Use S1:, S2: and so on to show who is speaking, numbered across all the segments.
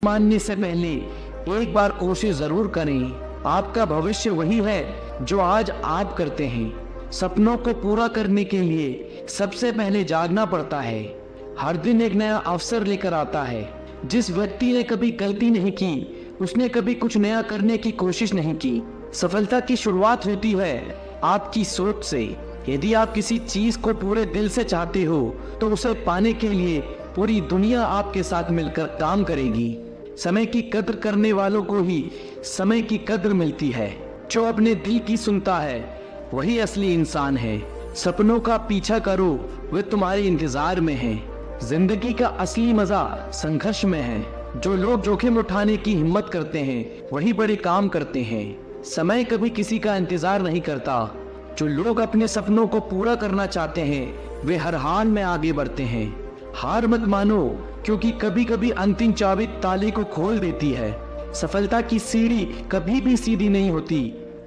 S1: मानने से पहले एक बार कोशिश जरूर करें। आपका भविष्य वही है जो आज आप करते हैं। सपनों को पूरा करने के लिए सबसे पहले जागना पड़ता है। हर दिन एक नया अवसर लेकर आता है। जिस व्यक्ति ने कभी गलती नहीं की, उसने कभी कुछ नया करने की कोशिश नहीं की। सफलता की शुरुआत होती है आपकी सोच से। यदि आप किसी चीज को पूरे दिल से चाहते हो तो उसे पाने के लिए पूरी दुनिया आपके साथ मिलकर काम करेगी। समय की कद्र करने वालों को ही समय की कद्र मिलती है। जो अपने दिल की सुनता है वही असली इंसान है। सपनों का पीछा करो, वे तुम्हारे इंतजार में हैं। जिंदगी का असली मजा संघर्ष में है। जो लोग जोखिम उठाने की हिम्मत करते हैं वही बड़े काम करते हैं। समय कभी किसी का इंतजार नहीं करता। जो लोग अपने सपनों को पूरा करना चाहते हैं वे हर हाल में आगे बढ़ते हैं। हार मत मानो, क्योंकि कभी कभी अंतिम चाबी ताले को खोल देती है। सफलता की सीढ़ी कभी भी सीधी नहीं होती।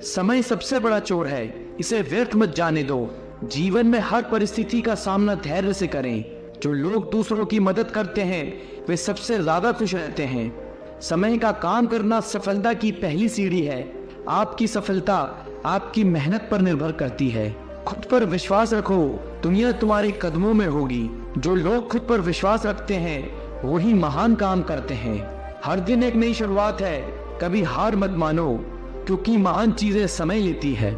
S1: समय सबसे बड़ा चोर है, इसे व्यर्थ मत जाने दो। जीवन में हर परिस्थिति का सामना धैर्य से करें। जो लोग दूसरों की मदद करते हैं वे सबसे ज्यादा खुश रहते हैं। समय का काम करना सफलता की पहली सीढ़ी है। आपकी सफलता आपकी मेहनत पर निर्भर करती है। खुद पर विश्वास रखो, दुनिया तुम्हारे कदमों में होगी। जो लोग खुद पर विश्वास रखते हैं वही महान काम करते हैं। हर दिन एक नई शुरुआत है, कभी हार मत मानो, क्योंकि महान चीजें समय लेती है।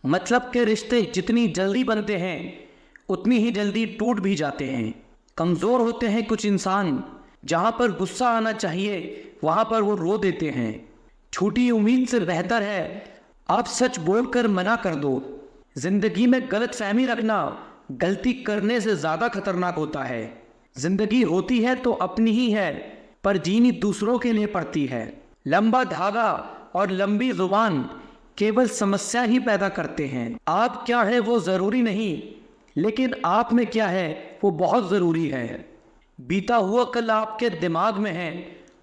S1: मतलब के रिश्ते जितनी जल्दी बनते हैं उतनी ही जल्दी टूट भी जाते हैं। कमजोर होते हैं कुछ इंसान, जहां पर गुस्सा आना चाहिए वहां पर वो रो देते हैं। छोटी उम्मीद से बेहतर है आप सच बोलकर मना कर दो। जिंदगी में गलत फहमी रखना गलती करने से ज्यादा खतरनाक होता है। जिंदगी होती है तो अपनी ही है, पर जीनी दूसरों के लिए पड़ती है। लंबा धागा और लंबी जुबान केवल समस्या ही पैदा करते हैं। आप क्या है वो जरूरी नहीं, लेकिन आप में क्या है वो बहुत जरूरी है। बीता हुआ कल आपके दिमाग में है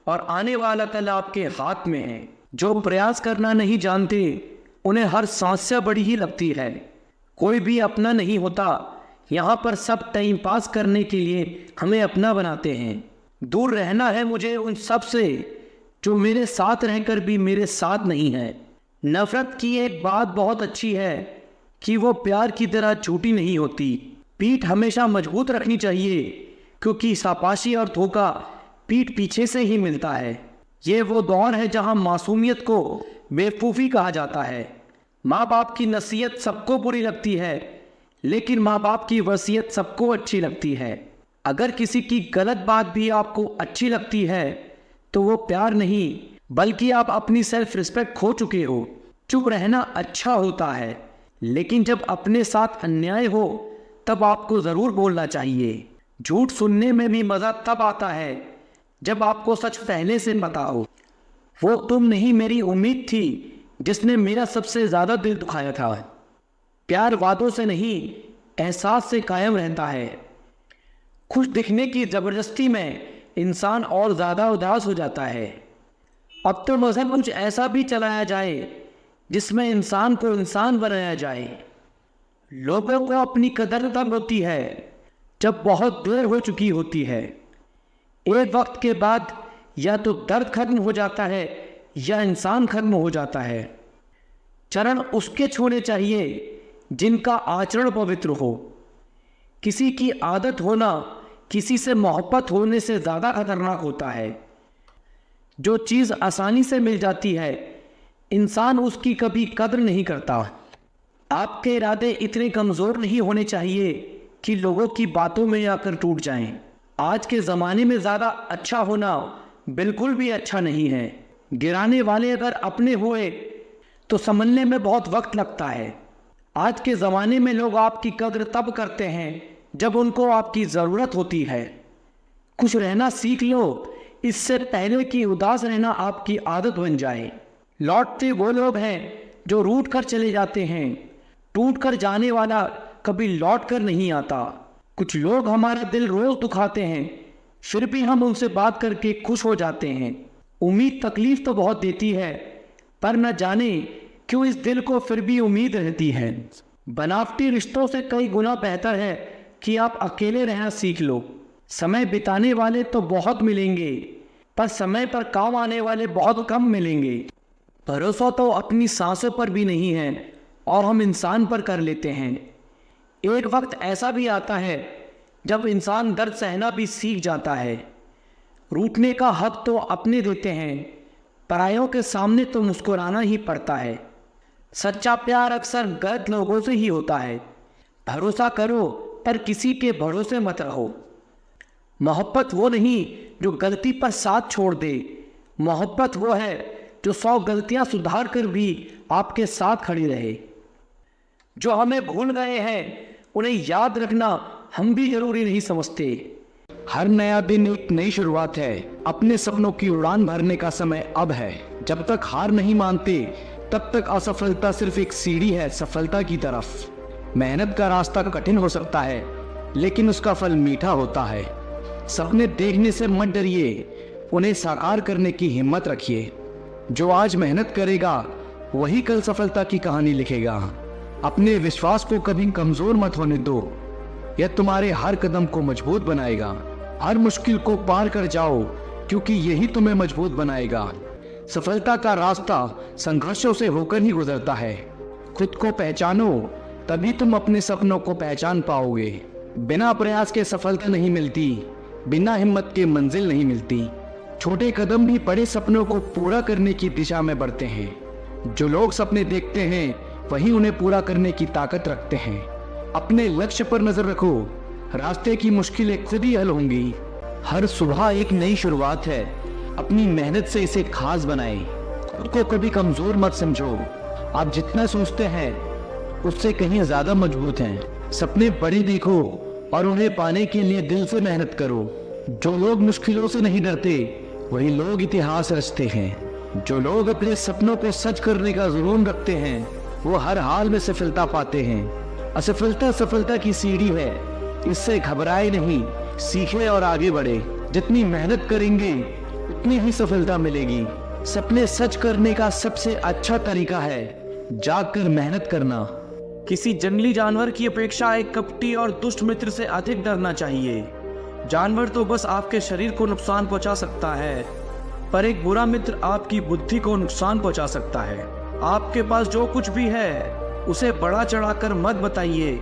S1: और आने वाला कल आपके हाथ में है। जो प्रयास करना नहीं जानते उन्हें हर समस्या बड़ी ही लगती है। कोई भी अपना नहीं होता, यहाँ पर सब टाइम पास करने के लिए हमें अपना बनाते हैं। दूर रहना है मुझे उन सब से जो मेरे साथ रहकर भी मेरे साथ नहीं है। नफरत की एक बात बहुत अच्छी है कि वो प्यार की तरह झूठी नहीं होती। पीठ हमेशा मजबूत रखनी चाहिए, क्योंकि शाबाशी और धोखा पीठ पीछे से ही मिलता है। ये वो दौर है जहाँ मासूमियत को बेवकूफ़ी कहा जाता है। माँ बाप की नसीहत सबको बुरी लगती है, लेकिन माँ बाप की वसीयत सबको अच्छी लगती है। अगर किसी की गलत बात भी आपको अच्छी लगती है तो वो प्यार नहीं, बल्कि आप अपनी सेल्फ रिस्पेक्ट खो चुके हो। चुप रहना अच्छा होता है, लेकिन जब अपने साथ अन्याय हो तब आपको ज़रूर बोलना चाहिए। झूठ सुनने में भी मज़ा तब आता है जब आपको सच पहले से पता हो। वो तुम नहीं मेरी उम्मीद थी जिसने मेरा सबसे ज़्यादा दिल दुखाया था। प्यार वादों से नहीं एहसास से कायम रहता है। खुश दिखने की ज़बरदस्ती में इंसान और ज़्यादा उदास हो जाता है। अब तो मज़हब कुछ ऐसा भी चलाया जाए जिसमें इंसान को इंसान बनाया जाए। लोगों को अपनी कदर तब होती है जब बहुत देर हो चुकी होती है। एक वक्त के बाद या तो दर्द खत्म हो जाता है या इंसान खत्म हो जाता है। चरण उसके छूने चाहिए जिनका आचरण पवित्र हो। किसी की आदत होना किसी से मोहब्बत होने से ज़्यादा खतरनाक होता है। जो चीज़ आसानी से मिल जाती है इंसान उसकी कभी कद्र नहीं करता। आपके इरादे इतने कमज़ोर नहीं होने चाहिए कि लोगों की बातों में आकर टूट जाएं। आज के ज़माने में ज़्यादा अच्छा होना बिल्कुल भी अच्छा नहीं है। गिराने वाले अगर अपने हुए तो संभलने में बहुत वक्त लगता है। आज के ज़माने में लोग आपकी कद्र तब करते हैं जब उनको आपकी ज़रूरत होती है। खुश रहना सीख लो, इससे पहले कि उदास रहना आपकी आदत बन जाए। लौटते वो लोग हैं जो रूठ कर चले जाते हैं। टूट कर जाने वाला कभी लौट कर नहीं आता। कुछ लोग हमारा दिल रोज दुखाते हैं, फिर भी हम उनसे बात करके खुश हो जाते हैं। उम्मीद तकलीफ तो बहुत देती है, पर न जाने क्यों इस दिल को फिर भी उम्मीद रहती है। बनावटी रिश्तों से कई गुना बेहतर है कि आप अकेले रहना सीख लो। समय बिताने वाले तो बहुत मिलेंगे, पर समय पर काम आने वाले बहुत कम मिलेंगे। भरोसा तो अपनी सांसों पर भी नहीं है और हम इंसान पर कर लेते हैं। एक वक्त ऐसा भी आता है जब इंसान दर्द सहना भी सीख जाता है। रूठने का हक तो अपने देते हैं, परायों के सामने तो मुस्कुराना ही पड़ता है। सच्चा प्यार अक्सर गलत लोगों से ही होता है। भरोसा करो पर किसी के भरोसे मत रहो। मोहब्बत वो नहीं जो गलती पर साथ छोड़ दे, मोहब्बत वो है जो 100 गलतियां सुधार कर भी आपके साथ खड़ी रहे। जो हमें भूल गए हैं उन्हें याद रखना हम भी जरूरी नहीं समझते। हर नया दिन एक नई शुरुआत है। अपने सपनों की उड़ान भरने का समय अब है। जब तक हार नहीं मानते तब तक असफलता सिर्फ एक सीढ़ी है सफलता की तरफ। मेहनत का रास्ता कठिन हो सकता है लेकिन उसका फल मीठा होता है। सपने देखने से मत डरिए, उन्हें साकार करने की हिम्मत रखिए। जो आज मेहनत करेगा वही कल सफलता की कहानी लिखेगा। अपने विश्वास को कभी कमजोर मत होने दो, यह तुम्हारे हर कदम को मजबूत बनाएगा। हर मुश्किल को पार कर जाओ क्योंकि यही तुम्हें मजबूत बनाएगा। सफलता का रास्ता संघर्षों से होकर ही गुजरता है। खुद को पहचानो तभी तुम अपने सपनों को पहचान पाओगे। बिना प्रयास के सफलता नहीं मिलती, बिना हिम्मत के मंजिल नहीं मिलती। छोटे कदम भी बड़े सपनों को पूरा करने की दिशा में बढ़ते हैं। जो लोग सपने देखते हैं वही उन्हें पूरा करने की ताकत रखते हैं। अपने लक्ष्य पर नजर रखो, रास्ते की मुश्किलें खुद ही हल होंगी। हर सुबह एक नई शुरुआत है, अपनी मेहनत से इसे खास बनाएं। खुद को कभी कमजोर मत समझो, आप जितना सोचते हैं उससे कहीं ज्यादा मजबूत हैं। सपने बड़े देखो और उन्हें पाने के लिए दिल से मेहनत करो। जो लोग मुश्किलों से नहीं डरते वही लोग इतिहास रचते हैं। जो लोग अपने सपनों को सच करने का जुनून रखते हैं वो हर हाल में सफलता पाते हैं। असफलता सफलता की सीढ़ी है, इससे घबराए नहीं, सीखे और आगे बढ़े। जितनी मेहनत करेंगे उतनी ही सफलता मिलेगी। सपने सच करने का सबसे अच्छा तरीका है जागकर मेहनत करना। किसी जंगली जानवर की अपेक्षा एक कपटी और दुष्ट मित्र से अधिक डरना चाहिए। जानवर तो बस आपके शरीर को नुकसान पहुंचा सकता है, पर एक बुरा मित्र आपकी बुद्धि को नुकसान पहुंचा सकता है। आपके पास जो कुछ भी है उसे बढ़ा चढ़ाकर मत बताइए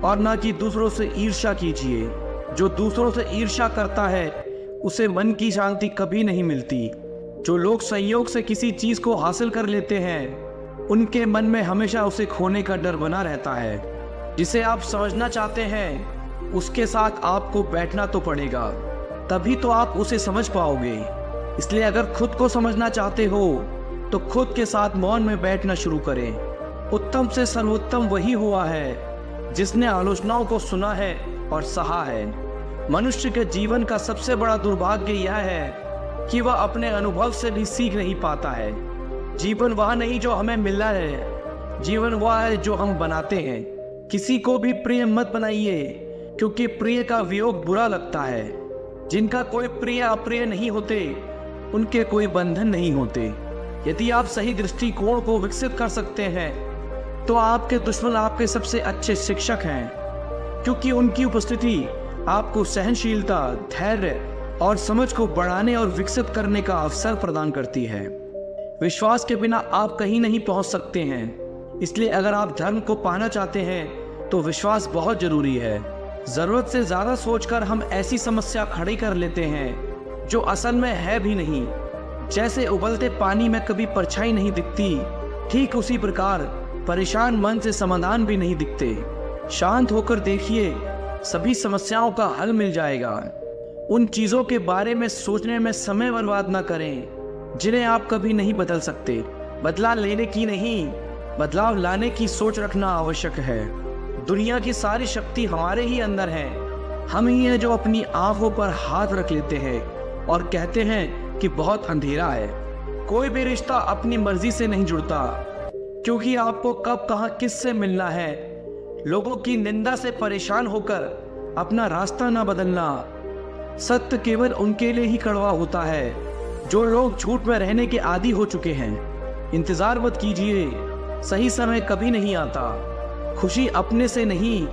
S1: और ना कि दूसरों से ईर्ष्या कीजिए। जो दूसरों से ईर्ष्या करता है उसे मन की शांति कभी नहीं मिलती। जो लोग संयोग से किसी चीज को हासिल कर लेते हैं उनके मन में हमेशा उसे खोने का डर बना रहता है। जिसे आप समझना चाहते हैं उसके साथ आपको बैठना तो पड़ेगा, तभी तो आप उसे समझ पाओगे। इसलिए अगर खुद को समझना चाहते हो तो खुद के साथ मौन में बैठना शुरू करें। उत्तम से सर्वोत्तम वही हुआ है जिसने आलोचनाओं को सुना है और सहा है। मनुष्य के जीवन का सबसे बड़ा दुर्भाग्य यह है कि वह अपने अनुभव से भी सीख नहीं पाता है। जीवन वह नहीं जो हमें मिला है, जीवन वह है जो हम बनाते हैं। किसी को भी प्रिय मत बनाइए क्योंकि प्रिय का वियोग बुरा लगता है। जिनका कोई प्रिय अप्रिय नहीं होते उनके कोई बंधन नहीं होते। यदि आप सही दृष्टिकोण को विकसित कर सकते हैं तो आपके दुश्मन आपके सबसे अच्छे शिक्षक हैं, क्योंकि उनकी उपस्थिति आपको सहनशीलता, धैर्य और समझ को बढ़ाने और विकसित करने का अवसर प्रदान करती है। विश्वास के बिना आप कहीं नहीं पहुंच सकते हैं। इसलिए अगर आप धर्म को पाना चाहते हैं तो विश्वास बहुत जरूरी है। जरूरत से ज्यादा सोचकर हम ऐसी समस्या खड़ी कर लेते हैं जो असल में है भी नहीं। जैसे उबलते पानी में कभी परछाई नहीं दिखती, ठीक उसी प्रकार परेशान मन से समाधान भी नहीं दिखते। शांत होकर देखिए, सभी समस्याओं का हल मिल जाएगा। उन चीजों के बारे में सोचने में समय बर्बाद न करें जिन्हें आप कभी नहीं बदल सकते। बदलाव लेने की नहीं, बदलाव लाने की सोच रखना आवश्यक है। दुनिया की सारी शक्ति हमारे ही अंदर है। हम ही हैं जो अपनी आंखों पर हाथ रख लेते हैं और कहते हैं कि बहुत अंधेरा है। कोई भी रिश्ता अपनी मर्जी से नहीं जुड़ता, क्योंकि आपको कब कहां किससे मिलना है। लोगों की निंदा से परेशान होकर अपना रास्ता ना बदलना। सत्य केवल उनके लिए ही कड़वा होता है जो लोग झूठ में रहने के आदी हो चुके हैं। इंतजार मत कीजिए, सही समय कभी नहीं आता। खुशी अपने से नहीं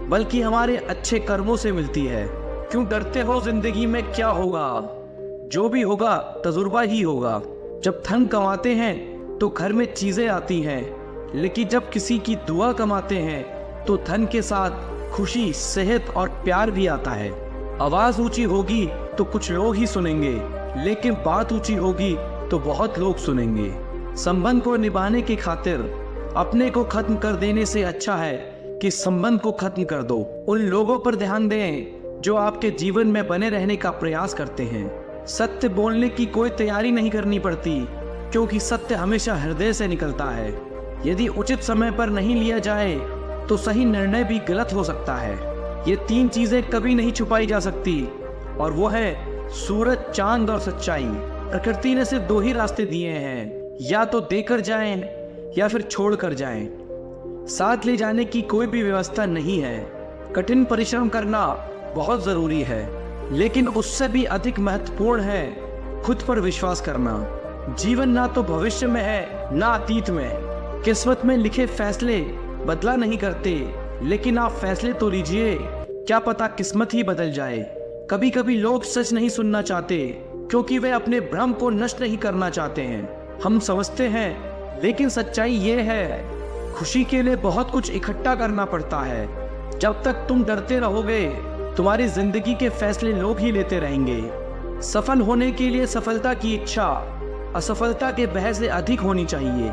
S1: बल्कि हमारे अच्छे कर्मों से मिलती है। क्यों डरते हो जिंदगी में क्या होगा? जो भी होगा तजुर्बा ही होगा। जब धन कमाते हैं तो घर में चीजें आती हैं, लेकिन जब किसी की दुआ कमाते हैं तो धन के साथ खुशी, सेहत और प्यार भी आता है। आवाज ऊंची होगी तो कुछ लोग ही सुनेंगे, लेकिन बात ऊंची होगी तो बहुत लोग सुनेंगे। संबंध को निभाने की खातिर अपने को खत्म कर देने से अच्छा है कि संबंध को खत्म कर दो। उन लोगों पर ध्यान दें जो आपके जीवन में बने रहने का प्रयास करते हैं। सत्य बोलने की कोई तैयारी नहीं करनी पड़ती, क्योंकि सत्य हमेशा हृदय से निकलता है। यदि उचित समय पर नहीं लिया जाए तो सही निर्णय भी गलत हो सकता है। ये 3 चीजें कभी नहीं छुपाई जा सकती, और वो है सूरज, चांद और सच्चाई। प्रकृति ने सिर्फ 2 ही रास्ते दिए हैं, या तो देकर जाएं या फिर छोड़ कर जाएं। साथ ले जाने की कोई भी व्यवस्था नहीं है। कठिन परिश्रम करना बहुत जरूरी है, लेकिन उससे भी अधिक महत्वपूर्ण है खुद पर विश्वास करना। जीवन ना तो भविष्य में है ना अतीत में। किस्मत में लिखे फैसले बदला नहीं करते, लेकिन आप फैसले तो लीजिए, क्या पता किस्मत ही बदल जाए। कभी कभी लोग सच नहीं सुनना चाहते, क्योंकि वे अपने भ्रम को नष्ट नहीं करना चाहते हैं। हम समझते हैं, लेकिन सच्चाई ये है, खुशी के लिए बहुत कुछ इकट्ठा करना पड़ता है। जब तक तुम डरते रहोगे, तुम्हारी जिंदगी के फैसले लोग ही लेते रहेंगे। सफल होने के लिए सफलता की इच्छा असफलता के भय से अधिक होनी चाहिए।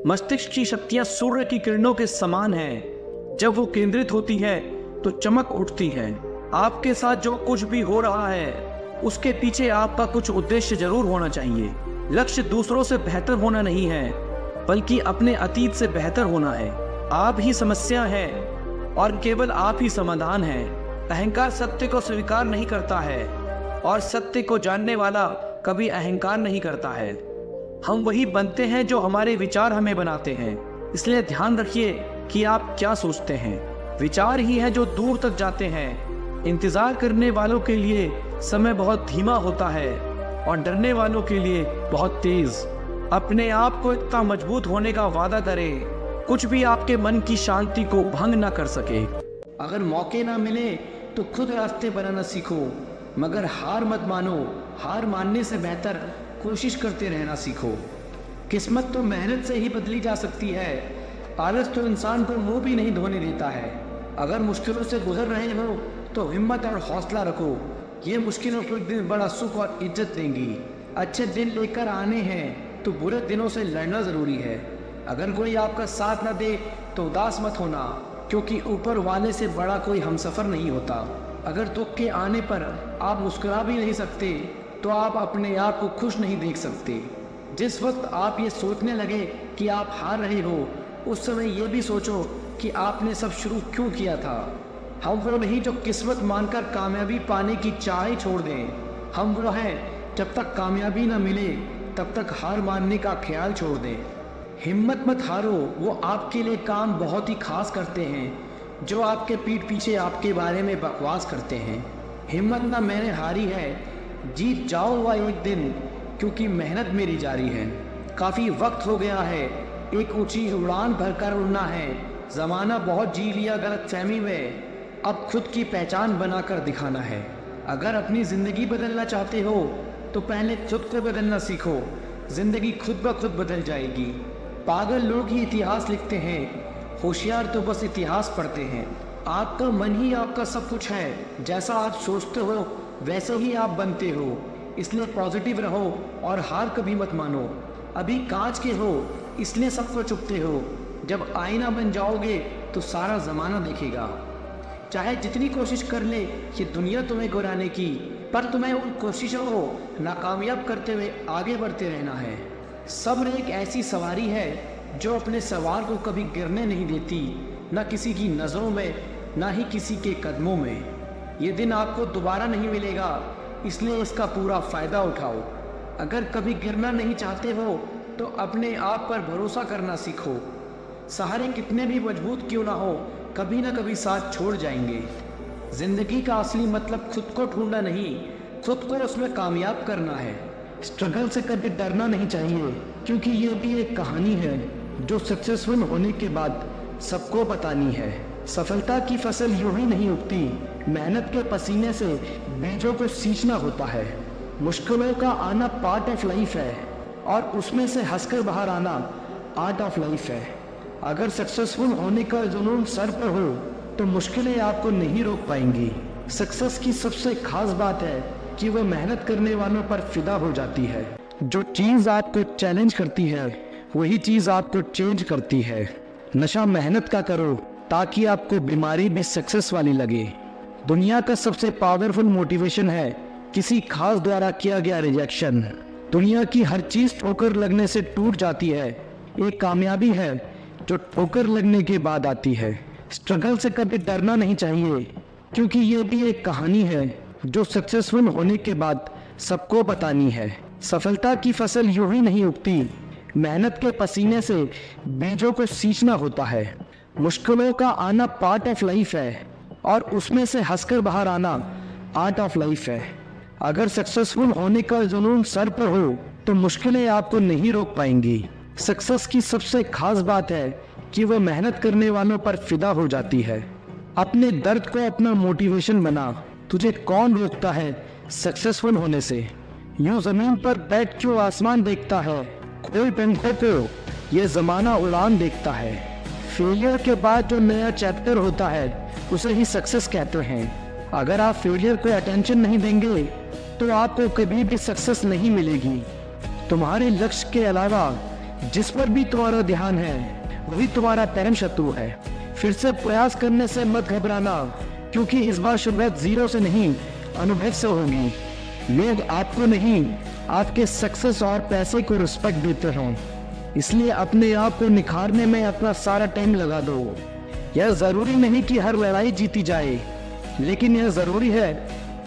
S1: मस्तिष्क की शक्तियां सूर्य की किरणों के समान हैं। जब वो केंद्रित होती है तो चमक उठती है। आपके साथ जो कुछ भी हो रहा है, उसके पीछे आपका कुछ उद्देश्य जरूर होना चाहिए। लक्ष्य दूसरों से बेहतर होना नहीं है, बल्कि अपने अतीत से बेहतर होना है। आप ही समस्या है और केवल आप ही समाधान है। अहंकार सत्य को स्वीकार नहीं करता है, और सत्य को जानने वाला कभी अहंकार नहीं करता है। हम वही बनते हैं जो हमारे विचार हमें बनाते हैं। इसलिए ध्यान रखिए कि आप क्या सोचते हैं। विचार ही है जो दूर तक जाते हैं। इंतजार करने वालों के लिए समय बहुत धीमा होता है, और डरने वालों के लिए बहुत तेज। अपने आप को इतना मजबूत होने का वादा करें, कुछ भी आपके मन की शांति को भंग ना कर सके।
S2: अगर मौके ना मिले तो खुद रास्ते बनाना सीखो, मगर हार मत मानो। हार मानने से बेहतर कोशिश करते रहना सीखो। किस्मत तो मेहनत से ही बदली जा सकती है। आलस तो इंसान को मुंह भी नहीं धोने देता है। अगर मुश्किलों से गुजर रहे हो तो हिम्मत और हौसला रखो। ये मुश्किलों को एक दिन बड़ा सुख और इज्जत देंगी। अच्छे दिन लेकर आने हैं तो बुरे दिनों से लड़ना ज़रूरी है। अगर कोई आपका साथ न दे तो उदास मत होना, क्योंकि ऊपर वाले से बड़ा कोई हमसफ़र नहीं होता। अगर दुख के आने पर आप मुस्कुरा भी नहीं सकते तो आप अपने आप को खुश नहीं देख सकते। जिस वक्त आप ये सोचने लगे कि आप हार रहे हो, उस समय ये भी सोचो कि आपने सब शुरू क्यों किया था। हम वो नहीं जो किस्मत मानकर कामयाबी पाने की चाह छोड़ दें। हम वो हैं जब तक कामयाबी न मिले तब तक हार मानने का ख्याल छोड़ दें। हिम्मत मत हारो, वो आपके लिए काम बहुत ही खास करते हैं जो आपके पीठ पीछे आपके बारे में बकवास करते हैं। हिम्मत ना मैंने हारी है, जीत जाऊंगा एक दिन, क्योंकि मेहनत मेरी जारी है। काफ़ी वक्त हो गया है, एक ऊंची उड़ान भरकर उड़ना है। ज़माना बहुत जी लिया गलतफहमी में, अब खुद की पहचान बनाकर दिखाना है। अगर अपनी ज़िंदगी बदलना चाहते हो तो पहले खुद को बदलना सीखो। ज़िंदगी खुद ब खुद बदल जाएगी। पागल लोग ही इतिहास लिखते हैं, होशियार तो बस इतिहास पढ़ते हैं। आपका मन ही आपका सब कुछ है। जैसा आप सोचते हो वैसे ही आप बनते हो। इसलिए पॉजिटिव रहो और हार कभी मत मानो। अभी कांच के हो इसलिए सबको चुपते हो। जब आईना बन जाओगे तो सारा ज़माना देखेगा। चाहे जितनी कोशिश कर ले ये दुनिया तुम्हें गिराने की, पर तुम्हें उन कोशिशों को नाकामयाब करते हुए आगे बढ़ते रहना है। सब्र एक ऐसी सवारी है जो अपने सवार को कभी गिरने नहीं देती, न किसी की नज़रों में ना ही किसी के कदमों में। ये दिन आपको दोबारा नहीं मिलेगा, इसलिए इसका पूरा फ़ायदा उठाओ। अगर कभी गिरना नहीं चाहते हो तो अपने आप पर भरोसा करना सीखो। सहारे कितने भी मजबूत क्यों ना हो, कभी ना कभी साथ छोड़ जाएंगे। ज़िंदगी का असली मतलब खुद को ढूंढना नहीं, खुद को उसमें कामयाब करना है। स्ट्रगल से कभी डरना नहीं चाहिए, क्योंकि ये भी एक कहानी है जो सक्सेसफुल होने के बाद सबको बतानी है। सफलता की फसल यूं ही नहीं उगती, मेहनत के पसीने से बीजों को सींचना होता है। मुश्किलों का आना पार्ट ऑफ लाइफ है और उसमें से हंसकर बाहर आना आर्ट ऑफ लाइफ है। अगर सक्सेसफुल होने का जुनून सर पर हो तो मुश्किलें आपको नहीं रोक पाएंगी। सक्सेस की सबसे खास बात है कि वह मेहनत करने वालों पर फिदा हो जाती है। जो चीज़ आपको चैलेंज करती है वही चीज़ आपको चेंज करती है। नशा मेहनत का करो ताकि आपको बीमारी भी सक्सेस वाली लगे। दुनिया का सबसे पावरफुल मोटिवेशन है किसी खास द्वारा किया गया रिजेक्शन। दुनिया की हर चीज़ ठोकर लगने से टूट जाती है, एक कामयाबी है जो ठोकर लगने के बाद आती है। स्ट्रगल से कभी डरना नहीं चाहिए क्योंकि ये भी एक कहानी है जो सक्सेसफुल होने के बाद सबको बतानी है। सफलता की फसल यूं ही नहीं उगती, मेहनत के पसीने से बीजों को सींचना होता है। मुश्किलों का आना पार्ट ऑफ लाइफ है और उसमें से हंसकर बाहर आना आर्ट ऑफ लाइफ है। अगर सक्सेसफुल होने का जुनून सर पर हो तो मुश्किलें आपको नहीं रोक पाएंगी। सक्सेस की सबसे खास बात है कि वह मेहनत करने वालों पर फिदा हो जाती है। अपने दर्द को अपना मोटिवेशन बना। तुझे कौन रोकता है सक्सेसफुल होने से? यूं जमीन पर बैठ के आसमान देखता है, कोई पंखों पे ये जमाना उड़ान देखता है। फेलियर के बाद जो नया चैप्टर होता है उसे ही सक्सेस कहते हैं। अगर आप फेलियर को अटेंशन नहीं देंगे तो आपको कभी भी सक्सेस नहीं मिलेगी। तुम्हारे लक्ष्य के अलावा जिस पर भी तुम्हारा ध्यान है वही तुम्हारा परम शत्रु है। फिर से प्रयास करने से मत घबराना क्योंकि इस बार शुरुआत जीरो से नहीं अनुभव से होगी। लोग आपको नहीं आपके सक्सेस और पैसे को रिस्पेक्ट देते हो, इसलिए अपने आप को निखारने में अपना सारा टाइम लगा दो। यह ज़रूरी नहीं कि हर लड़ाई जीती जाए, लेकिन यह ज़रूरी है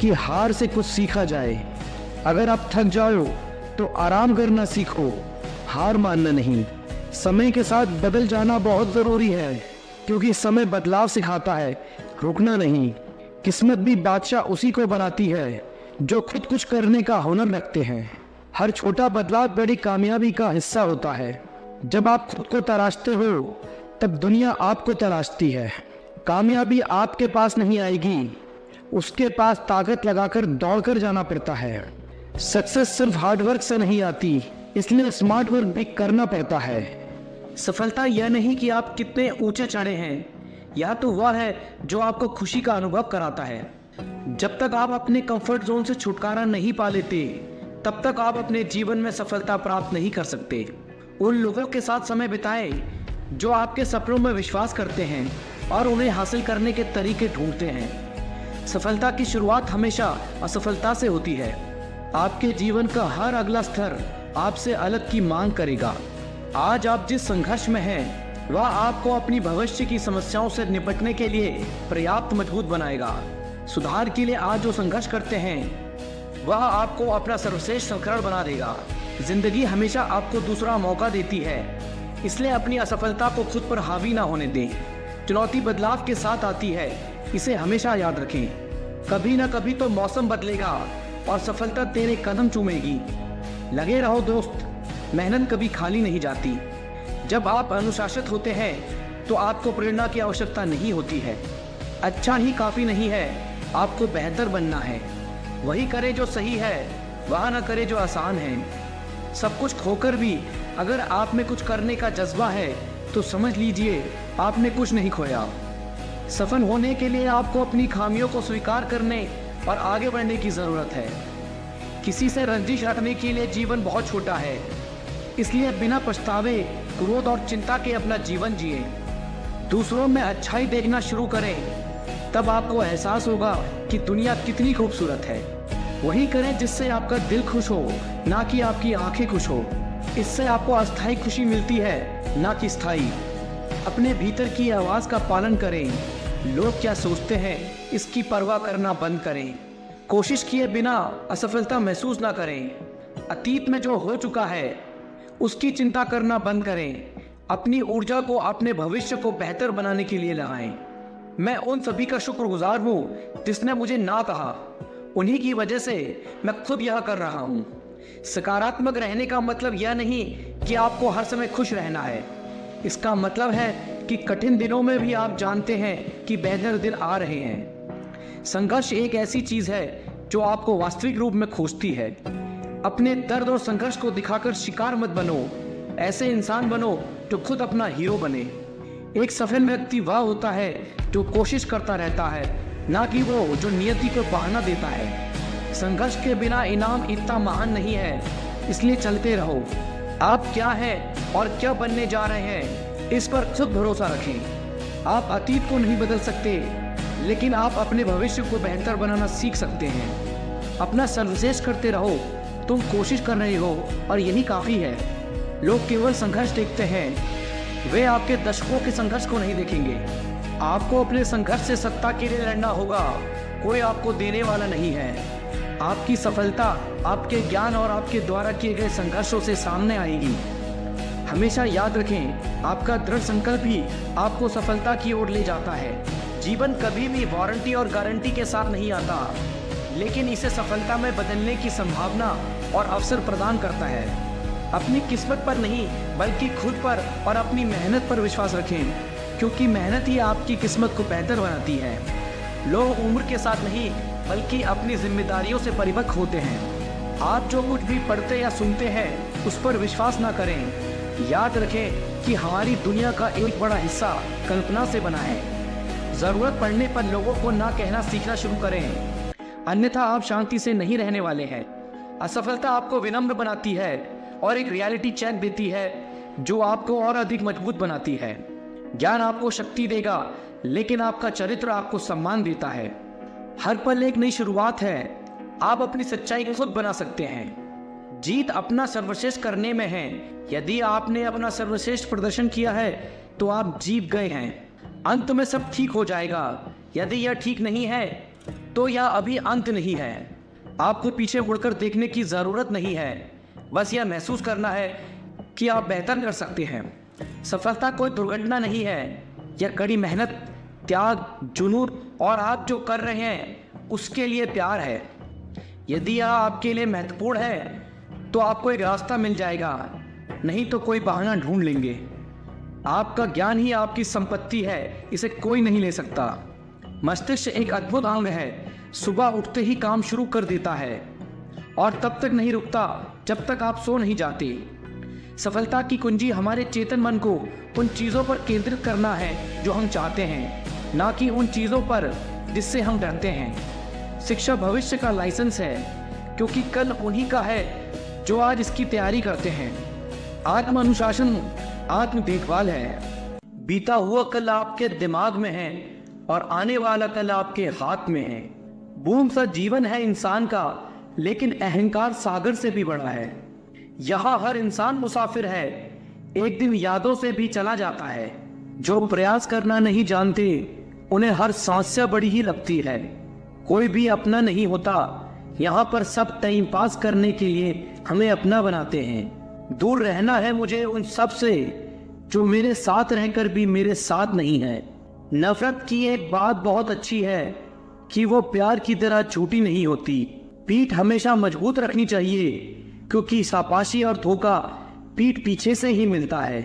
S2: कि हार से कुछ सीखा जाए। अगर आप थक जाओ तो आराम करना सीखो, हार मानना नहीं। समय के साथ बदल जाना बहुत ज़रूरी है क्योंकि समय बदलाव सिखाता है, रुकना नहीं। किस्मत भी बादशाह उसी को बनाती है जो खुद कुछ करने का हुनर रखते हैं। हर छोटा बदलाव बड़ी कामयाबी का हिस्सा होता है। जब आप खुद को तराशते हो तब दुनिया आपको तराशती है। कामयाबी आपके पास नहीं आएगी, उसके पास ताकत लगाकर दौड़कर जाना पड़ता है। सक्सेस सिर्फ हार्डवर्क से नहीं आती, इसलिए स्मार्ट वर्क भी करना पड़ता है। सफलता यह नहीं कि आप कितने ऊंचे चढ़े हैं, यह तो वह है जो आपको खुशी का अनुभव कराता है। जब तक आप अपने कंफर्ट जोन से छुटकारा नहीं पा लेते तब तक आप अपने जीवन में सफलता प्राप्त नहीं कर सकते। उन लोगों के साथ समय बिताएं जो आपके सपनों में विश्वास करते हैं और उन्हें हासिल करने के तरीके ढूंढते हैं। सफलता की शुरुआत हमेशा असफलता से होती है। आपके जीवन का हर अगला स्तर आपसे अलग की मांग करेगा। आज आप जिस संघर्ष में हैं वह आपको अपनी भविष्य की समस्याओं से निपटने के लिए पर्याप्त मजबूत बनाएगा। सुधार के लिए आज जो संघर्ष करते हैं वह आपको अपना सर्वश्रेष्ठ संस्करण बना देगा। जिंदगी हमेशा आपको दूसरा मौका देती है, इसलिए अपनी असफलता को खुद पर हावी ना होने दें। चुनौती बदलाव के साथ आती है, इसे हमेशा याद रखें। कभी ना कभी तो मौसम बदलेगा और सफलता तेरे कदम चूमेगी। लगे रहो दोस्त, मेहनत कभी खाली नहीं जाती। जब आप अनुशासित होते हैं तो आपको प्रेरणा की आवश्यकता नहीं होती है। अच्छा ही काफ़ी नहीं है, आपको बेहतर बनना है। वही करे जो सही है, वह ना करे जो आसान है। सब कुछ खोकर भी अगर आप में कुछ करने का जज्बा है तो समझ लीजिए आपने कुछ नहीं खोया। सफल होने के लिए आपको अपनी खामियों को स्वीकार करने और आगे बढ़ने की ज़रूरत है। किसी से रंजिश रखने के लिए जीवन बहुत छोटा है, इसलिए बिना पछतावे, क्रोध और चिंता के अपना जीवन जिए। दूसरों में अच्छाई देखना शुरू करें, तब आपको एहसास होगा कि दुनिया कितनी खूबसूरत है। वही करें जिससे आपका दिल खुश हो, ना कि आपकी आंखें खुश हो। इससे आपको अस्थायी खुशी मिलती है, ना कि स्थायी। अपने भीतर की आवाज़ का पालन करें। लोग क्या सोचते हैं इसकी परवाह करना बंद करें। कोशिश किए बिना असफलता महसूस ना करें। अतीत में जो हो चुका है उसकी चिंता करना बंद करें। अपनी ऊर्जा को अपने भविष्य को बेहतर बनाने के लिए लगाएं। मैं उन सभी का शुक्रगुजार हूँ जिसने मुझे ना कहा, उन्हीं की वजह से मैं खुद यह कर रहा हूँ। सकारात्मक रहने का मतलब यह नहीं कि आपको हर समय खुश रहना है। इसका मतलब है कि कठिन दिनों में भी आप जानते हैं कि बेहतर दिन आ रहे हैं। संघर्ष एक ऐसी चीज़ है जो आपको वास्तविक रूप में खोजती है। अपने दर्द और संघर्ष को दिखाकर शिकार मत बनो, ऐसे इंसान बनो जो खुद अपना हीरो बने। एक सफल व्यक्ति वह होता है जो कोशिश करता रहता है, ना कि वो जो नियति को बहाना देता है। संघर्ष के बिना इनाम इतना महान नहीं है, इसलिए चलते रहो। आप क्या हैं और क्या बनने जा रहे हैं, इस पर खुद भरोसा रखें। आप अतीत को नहीं बदल सकते, लेकिन आप अपने भविष्य को बेहतर बनाना सीख सकते हैं। अपना सर्वश्रेष्ठ करते रहो, तुम कोशिश कर रहे हो और यही काफ़ी है। लोग केवल संघर्ष देखते हैं, वे आपके दशकों के संघर्ष को नहीं देखेंगे। आपको अपने संघर्ष से सत्ता के लिए लड़ना होगा, कोई आपको देने वाला नहीं है। आपकी सफलता आपके ज्ञान और आपके द्वारा किए गए संघर्षों से सामने आएगी। हमेशा याद रखें, आपका दृढ़ संकल्प ही आपको सफलता की ओर ले जाता है। जीवन कभी भी वारंटी और गारंटी के साथ नहीं आता, लेकिन इसे सफलता में बदलने की संभावना और अवसर प्रदान करता है। अपनी किस्मत पर नहीं, बल्कि खुद पर और अपनी मेहनत पर विश्वास रखें, क्योंकि मेहनत ही आपकी किस्मत को बेहतर बनाती है। लोग उम्र के साथ नहीं, बल्कि अपनी जिम्मेदारियों से परिपक्व होते हैं। आप जो कुछ भी पढ़ते या सुनते हैं, उस पर विश्वास ना करें। याद रखें कि हमारी दुनिया का एक बड़ा हिस्सा कल्पना से बना है। ज़रूरत पड़ने पर लोगों को ना कहना सीखना शुरू करें, अन्यथा आप शांति से नहीं रहने वाले हैं। असफलता आपको विनम्र बनाती है और एक रियलिटी चेक देती है जो आपको और अधिक मजबूत बनाती है। ज्ञान आपको शक्ति देगा, लेकिन आपका चरित्र आपको सम्मान देता है। हर पल एक नई शुरुआत है, आप अपनी सच्चाई खुद बना सकते हैं। जीत अपना सर्वश्रेष्ठ करने में है। यदि आपने अपना सर्वश्रेष्ठ प्रदर्शन किया है तो आप जीत गए हैं। अंत में सब ठीक हो जाएगा। यदि यह ठीक नहीं है तो यह अभी अंत नहीं है। आपको पीछे मुड़कर देखने की ज़रूरत नहीं है, बस यह महसूस करना है कि आप बेहतर कर सकते हैं। सफलता कोई दुर्घटना नहीं है, यह कड़ी मेहनत, त्याग, जुनून और आप जो कर रहे हैं उसके लिए प्यार है। यदि यह आपके लिए महत्वपूर्ण है तो आपको एक रास्ता मिल जाएगा, नहीं तो कोई बहाना ढूंढ लेंगे। आपका ज्ञान ही आपकी संपत्ति है, इसे कोई नहीं ले सकता। मस्तिष्क एक अद्भुत अंग है, सुबह उठते ही काम शुरू कर देता है और तब तक नहीं रुकता जब तक आप सो नहीं जाते। सफलता की कुंजी हमारे चेतन मन को उन चीज़ों पर केंद्रित करना है जो हम चाहते हैं, ना कि उन चीज़ों पर जिससे हम डरते हैं। शिक्षा भविष्य का लाइसेंस है, क्योंकि कल उन्हीं का है जो आज इसकी तैयारी करते हैं। आत्म अनुशासन आत्म देखभाल है। बीता हुआ कल आपके दिमाग में है और आने वाला कल आपके हाथ में है। बूंद सा जीवन है इंसान का, लेकिन अहंकार सागर से भी बड़ा है। यहाँ हर इंसान मुसाफिर है, एक दिन यादों से भी चला जाता है। जो प्रयास करना नहीं जानते उन्हें हर समस्या बड़ी ही लगती है। कोई भी अपना नहीं होता, यहाँ पर सब टाइम पास करने के लिए हमें अपना बनाते हैं। दूर रहना है मुझे उन सब से जो मेरे साथ रहकर भी मेरे साथ नहीं है। नफरत की एक बात बहुत अच्छी है कि वो प्यार की तरह झूठी नहीं होती। पीठ हमेशा मजबूत रखनी चाहिए, क्योंकि शाबाशी और धोखा पीठ पीछे से ही मिलता है।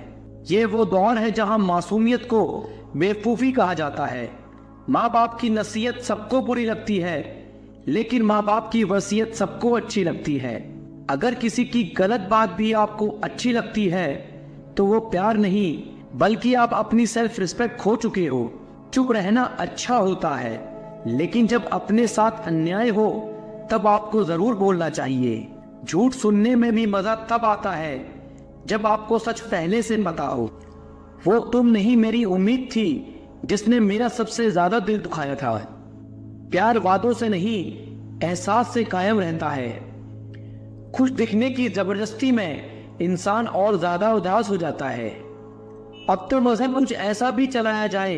S2: ये वो दौर है जहां मासूमियत को बेवकूफ़ी कहा जाता है। माँ बाप की नसीहत सबको बुरी लगती है, लेकिन माँ बाप की वसीयत सबको अच्छी लगती है। अगर किसी की गलत बात भी आपको अच्छी लगती है तो वो प्यार नहीं, बल्कि आप अपनी सेल्फ रिस्पेक्ट खो चुके हो। चुप रहना अच्छा होता है, लेकिन जब अपने साथ अन्याय हो तब आपको जरूर बोलना चाहिए। झूठ सुनने में भी मजा तब आता है जब आपको सच पहले से पता हो। वो तुम नहीं, मेरी उम्मीद थी जिसने मेरा सबसे ज्यादा दिल दुखाया था। प्यार वादों से नहीं, एहसास से कायम रहता है। खुश दिखने की जबरदस्ती में इंसान और ज्यादा उदास हो जाता है। अब तो मजहब कुछ ऐसा भी चलाया जाए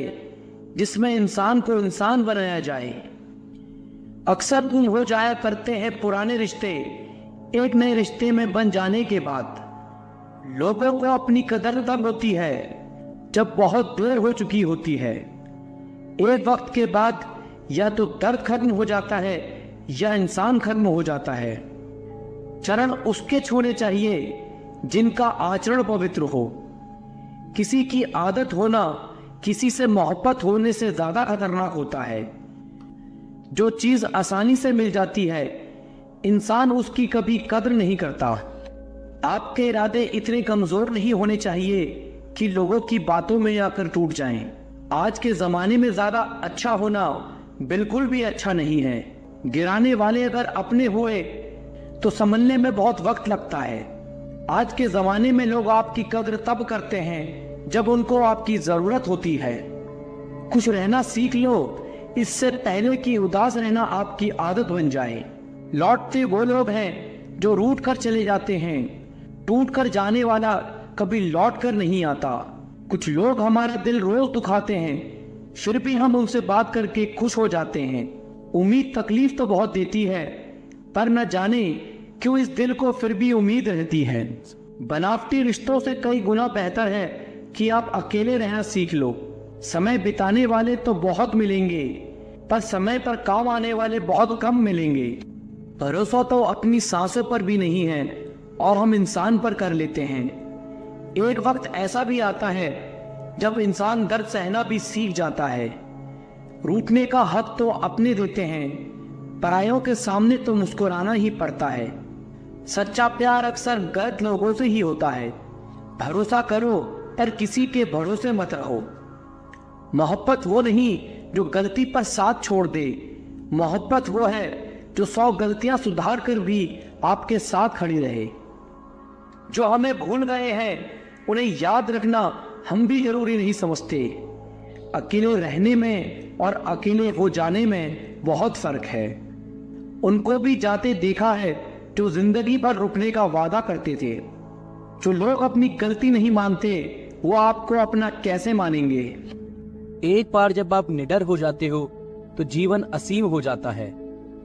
S2: जिसमें इंसान को इंसान बनाया जाए। अक्सर गुम हो जाया करते हैं पुराने रिश्ते एक नए रिश्ते में बन जाने के बाद। लोगों को अपनी कदर तब होती है जब बहुत देर हो चुकी होती है। एक वक्त के बाद या तो दर्द खत्म हो जाता है या इंसान खत्म हो जाता है। चरण उसके छूने चाहिए जिनका आचरण पवित्र हो। किसी की आदत होना किसी से मोहब्बत होने से ज्यादा खतरनाक होता है। जो चीज आसानी से मिल जाती है इंसान उसकी कभी कद्र नहीं करता। आपके इरादे इतने कमजोर नहीं होने चाहिए कि लोगों की बातों में आकर टूट जाएं। आज के जमाने में ज्यादा अच्छा होना बिल्कुल भी अच्छा नहीं है। गिराने वाले अगर अपने हुए तो संभलने में बहुत वक्त लगता है। आज के जमाने में लोग आपकी कद्र तब करते हैं जब उनको आपकी जरूरत होती है। खुश रहना सीख लो, इससे पहले कि उदास रहना आपकी आदत बन जाए। लौटते वो लोग हैं जो रूठ कर चले जाते हैं, टूट कर जाने वाला कभी लौट कर नहीं आता। कुछ लोग हमारा दिल रोज दुखाते हैं, फिर भी हम उनसे बात करके खुश हो जाते हैं। उम्मीद तकलीफ तो बहुत देती है, पर न जाने क्यों इस दिल को फिर भी उम्मीद रहती है। बनावटी रिश्तों से कई गुना बेहतर है कि आप अकेले रहना सीख लो। समय बिताने वाले तो बहुत मिलेंगे, पर समय पर काम आने वाले बहुत कम मिलेंगे। भरोसा तो अपनी सांसों पर भी नहीं है और हम इंसान पर कर लेते हैं। एक वक्त ऐसा भी आता है जब इंसान दर्द सहना भी सीख जाता है। रूठने का हक तो अपने देते हैं, परायों के सामने तो मुस्कुराना ही पड़ता है। सच्चा प्यार अक्सर गलत लोगों से ही होता है। भरोसा करो पर किसी के भरोसे मत रहो। मोहब्बत वो नहीं जो गलती पर साथ छोड़ दे, मोहब्बत वो है जो 100 गलतियां सुधार कर भी आपके साथ खड़ी रहे। जो हमें भूल गए हैं उन्हें याद रखना हम भी जरूरी नहीं समझते। अकेले रहने में और अकेले हो जाने में बहुत फर्क है। उनको भी जाते देखा है जो जिंदगी भर रुकने का वादा करते थे। जो लोग अपनी गलती नहीं मानते वो आपको अपना कैसे मानेंगे।
S3: एक बार जब आप निडर हो जाते हो तो जीवन असीम हो जाता है।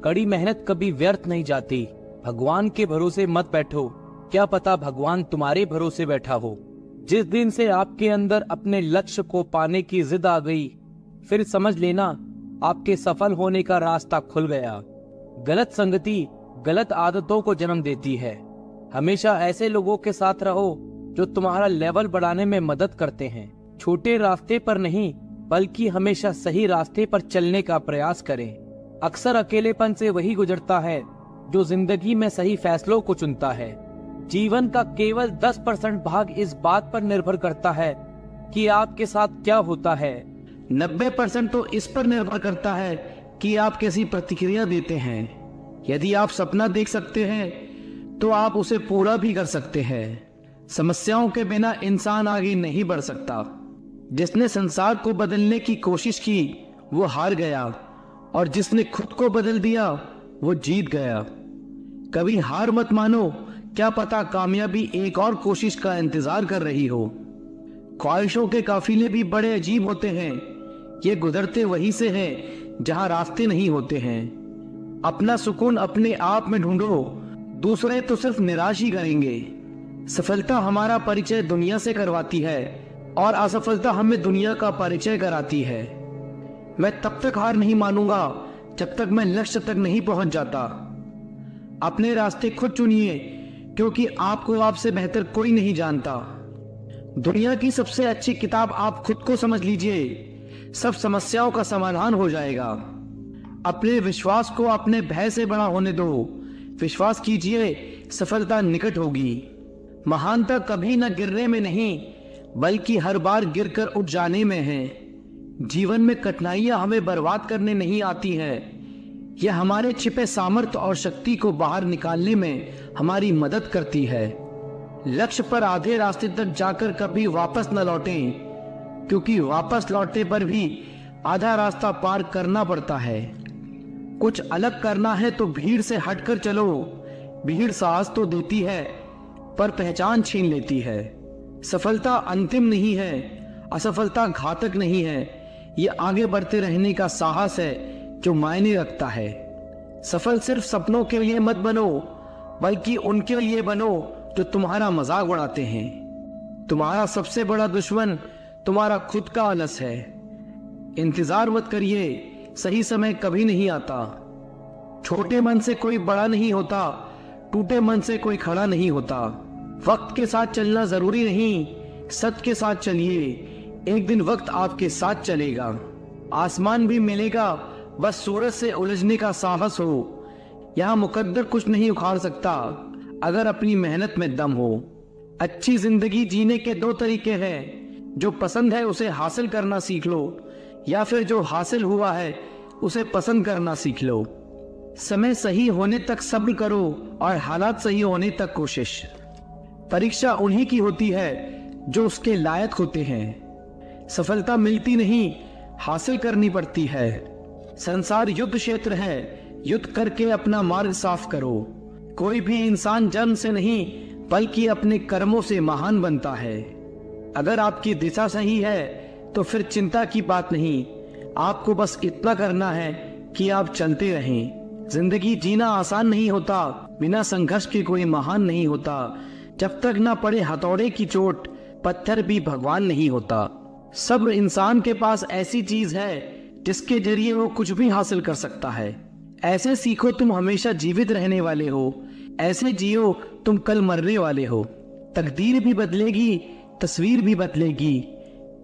S3: कड़ी मेहनत कभी व्यर्थ नहीं जाती। भगवान के भरोसे मत बैठो, क्या पता भगवान तुम्हारे भरोसे बैठा हो। जिस दिन से आपके अंदर अपने लक्ष्य को पाने की जिद आ गई, फिर समझ लेना आपके सफल होने का रास्ता खुल गया। गलत संगति गलत आदतों को जन्म देती है। हमेशा ऐसे लोगों के साथ रहो जो तुम्हारा लेवल बढ़ाने में मदद करते हैं। छोटे रास्ते पर नहीं बल्कि हमेशा सही रास्ते पर चलने का प्रयास करें। अक्सर अकेलेपन से वही गुजरता है जो जिंदगी में सही फैसलों को चुनता है। जीवन का केवल 10% भाग इस बात पर निर्भर करता है कि आपके साथ क्या होता है।
S2: 90% तो इस पर निर्भर करता है कि आप कैसी प्रतिक्रिया देते हैं। यदि आप सपना देख सकते हैं तो आप उसे पूरा भी कर सकते हैं। समस्याओं के बिना इंसान आगे नहीं बढ़ सकता। जिसने संसार को बदलने की कोशिश की वो हार गया और जिसने खुद को बदल दिया वो जीत गया। कभी हार मत मानो, क्या पता कामयाबी एक और कोशिश का इंतजार कर रही हो। ख्वाहिशों के काफिले भी बड़े अजीब होते हैं। ये गुजरते वहीं से हैं जहां रास्ते नहीं होते हैं। अपना सुकून अपने आप में ढूंढो, दूसरे तो सिर्फ निराश ही करेंगे। सफलता हमारा परिचय दुनिया से करवाती है और असफलता हमें दुनिया का परिचय कराती है। मैं तब तक हार नहीं मानूंगा जब तक मैं लक्ष्य तक नहीं पहुंच जाता। अपने रास्ते खुद चुनिए, क्योंकि आपको आपसे बेहतर कोई नहीं जानता। दुनिया की सबसे अच्छी किताब आप खुद को समझ लीजिए, सब समस्याओं का समाधान हो जाएगा। अपने विश्वास को अपने भय से बड़ा होने दो। विश्वास कीजिए, सफलता निकट होगी। महानता कभी न गिरने में नहीं बल्कि हर बार गिरकर उठ जाने में है। जीवन में कठिनाइयां हमें बर्बाद करने नहीं आती हैं, यह हमारे छिपे सामर्थ्य और शक्ति को बाहर निकालने में हमारी मदद करती है। लक्ष्य पर आधे रास्ते तक जाकर कभी वापस न लौटें, क्योंकि वापस लौटने पर भी आधा रास्ता पार करना पड़ता है। कुछ अलग करना है तो भीड़ से हटकर चलो। भीड़ साहस तो देती है पर पहचान छीन लेती है। सफलता अंतिम नहीं है, असफलता घातक नहीं है। ये आगे बढ़ते रहने का साहस है जो मायने रखता है। सफल सिर्फ सपनों के लिए मत बनो, बल्कि उनके लिए बनो जो तुम्हारा मजाक उड़ाते हैं। तुम्हारा सबसे बड़ा दुश्मन तुम्हारा खुद का आलस है। इंतजार मत करिए, सही समय कभी नहीं आता। छोटे मन से कोई बड़ा नहीं होता, टूटे मन से कोई खड़ा नहीं होता। वक्त के साथ चलना जरूरी नहीं, सत्य के साथ चलिए। एक दिन वक्त आपके साथ चलेगा। आसमान भी मिलेगा
S1: बस सूरज से उलझने का साहस हो। यहाँ मुकद्दर कुछ नहीं उखाड़ सकता अगर अपनी मेहनत में दम हो। अच्छी जिंदगी जीने के दो तरीके हैं, जो पसंद है उसे हासिल करना सीख लो, या फिर जो हासिल हुआ है उसे पसंद करना सीख लो। समय सही होने तक सब्र करो और हालात सही होने तक कोशिश। परीक्षा उन्हीं की होती है जो उसके लायक होते हैं। सफलता मिलती नहीं, हासिल करनी पड़ती है। संसार युद्ध क्षेत्र है, युद्ध करके अपना मार्ग साफ करो। कोई भी इंसान जन्म से नहीं बल्कि अपने कर्मों से महान बनता है। अगर आपकी दिशा सही है तो फिर चिंता की बात नहीं, आपको बस इतना करना है कि आप चलते रहें। जिंदगी जीना आसान नहीं होता, बिना संघर्ष के कोई महान नहीं होता। जब तक ना पड़े हथौड़े की चोट, पत्थर भी भगवान नहीं होता। सब्र इंसान के पास ऐसी चीज है जिसके जरिए वो कुछ भी हासिल कर सकता है। ऐसे सीखो तुम हमेशा जीवित रहने वाले हो, ऐसे जियो तुम कल मरने वाले हो। तकदीर भी बदलेगी, तस्वीर भी बदलेगी।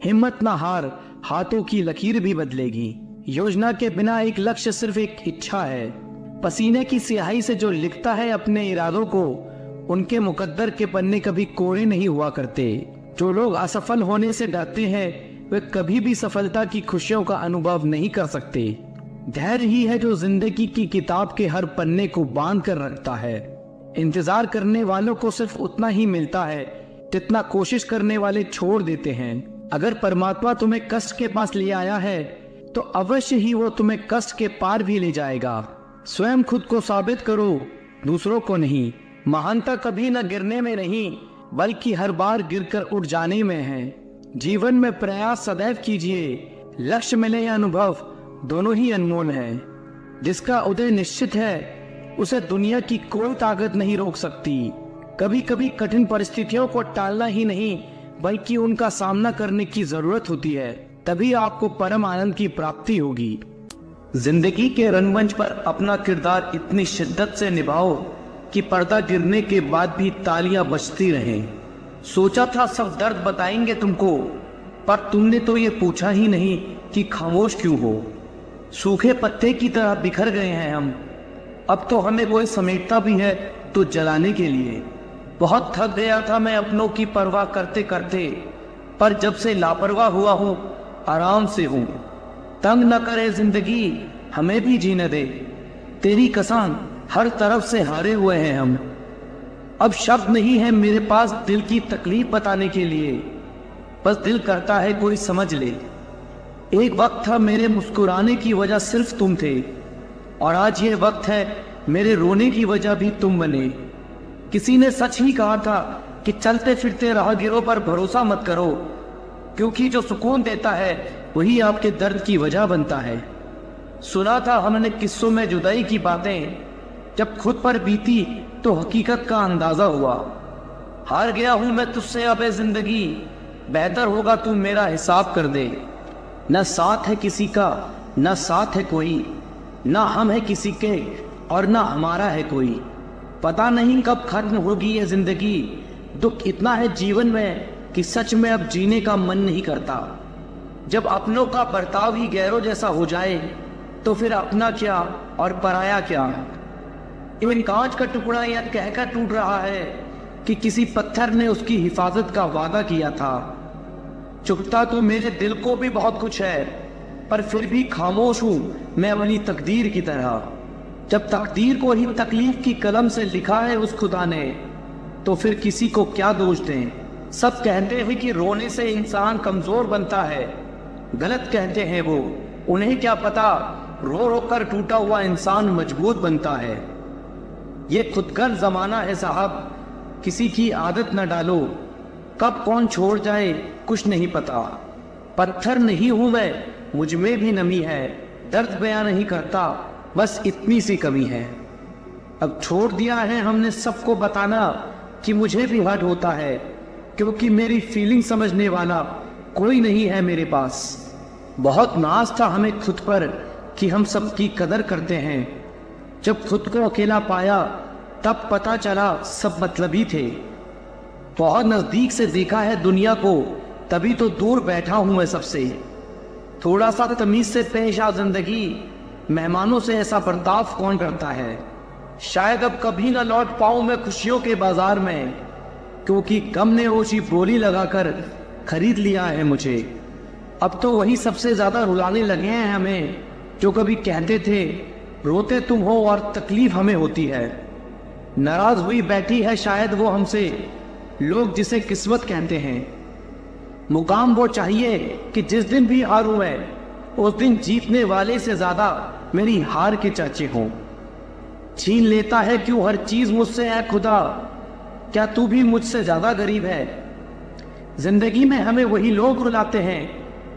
S1: हिम्मत ना हार, हाथों की लकीर भी बदलेगी। योजना के बिना एक लक्ष्य सिर्फ एक इच्छा है। पसीने की स्याही से जो लिखता है अपने इरादों को, उनके मुकद्दर के पन्ने कभी कोरे नहीं हुआ करते। जो लोग असफल होने से डरते हैं वे कभी भी सफलता की खुशियों का अनुभव नहीं कर सकते। धैर्य ही है जो जिंदगी की किताब के हर पन्ने को बांध कर रखता है। इंतजार करने वालों को सिर्फ उतना ही मिलता है जितना कोशिश करने वाले छोड़ देते हैं। अगर परमात्मा तुम्हें कष्ट के पास ले आया है तो अवश्य ही वो तुम्हें कष्ट के पार भी ले जाएगा। स्वयं खुद को साबित करो, दूसरों को नहीं। महानता कभी न गिरने में नहीं बल्कि हर बार गिरकर उठ जाने में है। जीवन में प्रयास सदैव कीजिए, लक्ष्य मिले या अनुभव दोनों ही अनमोल हैं। जिसका उदय निश्चित है उसे दुनिया की कोई ताकत नहीं रोक सकती। कभी कभी कठिन परिस्थितियों को टालना ही नहीं बल्कि उनका सामना करने की जरूरत होती है, तभी आपको परम आनंद की प्राप्ति होगी। जिंदगी के रंगमंच पर अपना किरदार इतनी शिद्दत से निभाओ कि पर्दा गिरने के बाद भी तालियां बजती रहें। सोचा था सब दर्द बताएंगे तुमको, पर तुमने तो ये पूछा ही नहीं कि खामोश क्यों हो। सूखे पत्ते की तरह बिखर गए हैं हम, अब तो हमें कोई समेटता भी है तो जलाने के लिए। बहुत थक गया था मैं अपनों की परवाह करते करते, पर जब से लापरवाह हुआ हूँ आराम से हूँ। तंग न करे जिंदगी, हमें भी जीने दे। तेरी कसम हर तरफ से हारे हुए हैं हम। अब शब्द नहीं है मेरे पास दिल की तकलीफ बताने के लिए, बस दिल करता है कोई समझ ले। एक वक्त था मेरे मुस्कुराने की वजह सिर्फ तुम थे, और आज ये वक्त है मेरे रोने की वजह भी तुम बने। किसी ने सच ही कहा था कि चलते फिरते राहगीरों पर भरोसा मत करो, क्योंकि जो सुकून देता है वही आपके दर्द की वजह बनता है। सुना था हमने किस्सों में जुदाई की बातें, जब खुद पर बीती तो हकीकत का अंदाजा हुआ। हार गया हूं मैं तुझसे अब जिंदगी, बेहतर होगा तू मेरा हिसाब कर दे। न साथ है किसी का न साथ है कोई, न हम है किसी के और न हमारा है कोई। पता नहीं कब खत्म होगी ये जिंदगी, दुख इतना है जीवन में कि सच में अब जीने का मन नहीं करता। जब अपनों का बर्ताव ही गैरों जैसा हो जाए तो फिर अपना क्या और पराया क्या। इन कांच का टुकड़ा यह कहकर टूट रहा है कि किसी पत्थर ने उसकी हिफाजत का वादा किया था। चुभता तो मेरे दिल को भी बहुत कुछ है, पर फिर भी खामोश हूं मैं अपनी तकदीर की तरह। जब तकदीर को ही तकलीफ की कलम से लिखा है उस खुदा ने, तो फिर किसी को क्या दोष दें। सब कहते हैं कि रोने से इंसान कमजोर बनता है, गलत कहते हैं वो। उन्हें क्या पता रो रो कर टूटा हुआ इंसान मजबूत बनता है। ये खुदगर जमाना है साहब, किसी की आदत न डालो। कब कौन छोड़ जाए कुछ नहीं पता। पत्थर नहीं हूं मैं, मुझ में भी नमी है। दर्द बयां नहीं करता, बस इतनी सी कमी है। अब छोड़ दिया है हमने सबको बताना कि मुझे भी हर्ट होता है, क्योंकि मेरी फीलिंग समझने वाला कोई नहीं है मेरे पास। बहुत नाज था हमें खुद पर कि हम सबकी कदर करते हैं। जब खुद को अकेला पाया तब पता चला सब मतलबी थे। बहुत नजदीक से देखा है दुनिया को, तभी तो दूर बैठा हूं मैं सबसे। थोड़ा सा तमीज से पेश आ जिंदगी,
S2: मेहमानों से ऐसा बर्ताव कौन करता है। शायद अब कभी ना लौट पाऊं मैं खुशियों के बाजार में, क्योंकि गम ने ऊंची बोली लगाकर खरीद लिया है मुझे। अब तो वही सबसे ज्यादा रुलाने लगे हैं हमें, जो कभी कहते थे रोते तुम हो और तकलीफ हमें होती है। नाराज हुई बैठी है शायद वो हमसे, लोग जिसे किस्मत कहते हैं। मुकाम वो चाहिए कि जिस दिन भी हारूं मैं, उस दिन जीतने वाले से ज्यादा मेरी हार के चर्चे हों। छीन लेता है क्यों हर चीज मुझसे है खुदा, क्या तू भी मुझसे ज्यादा गरीब है। जिंदगी में हमें वही लोग रुलाते हैं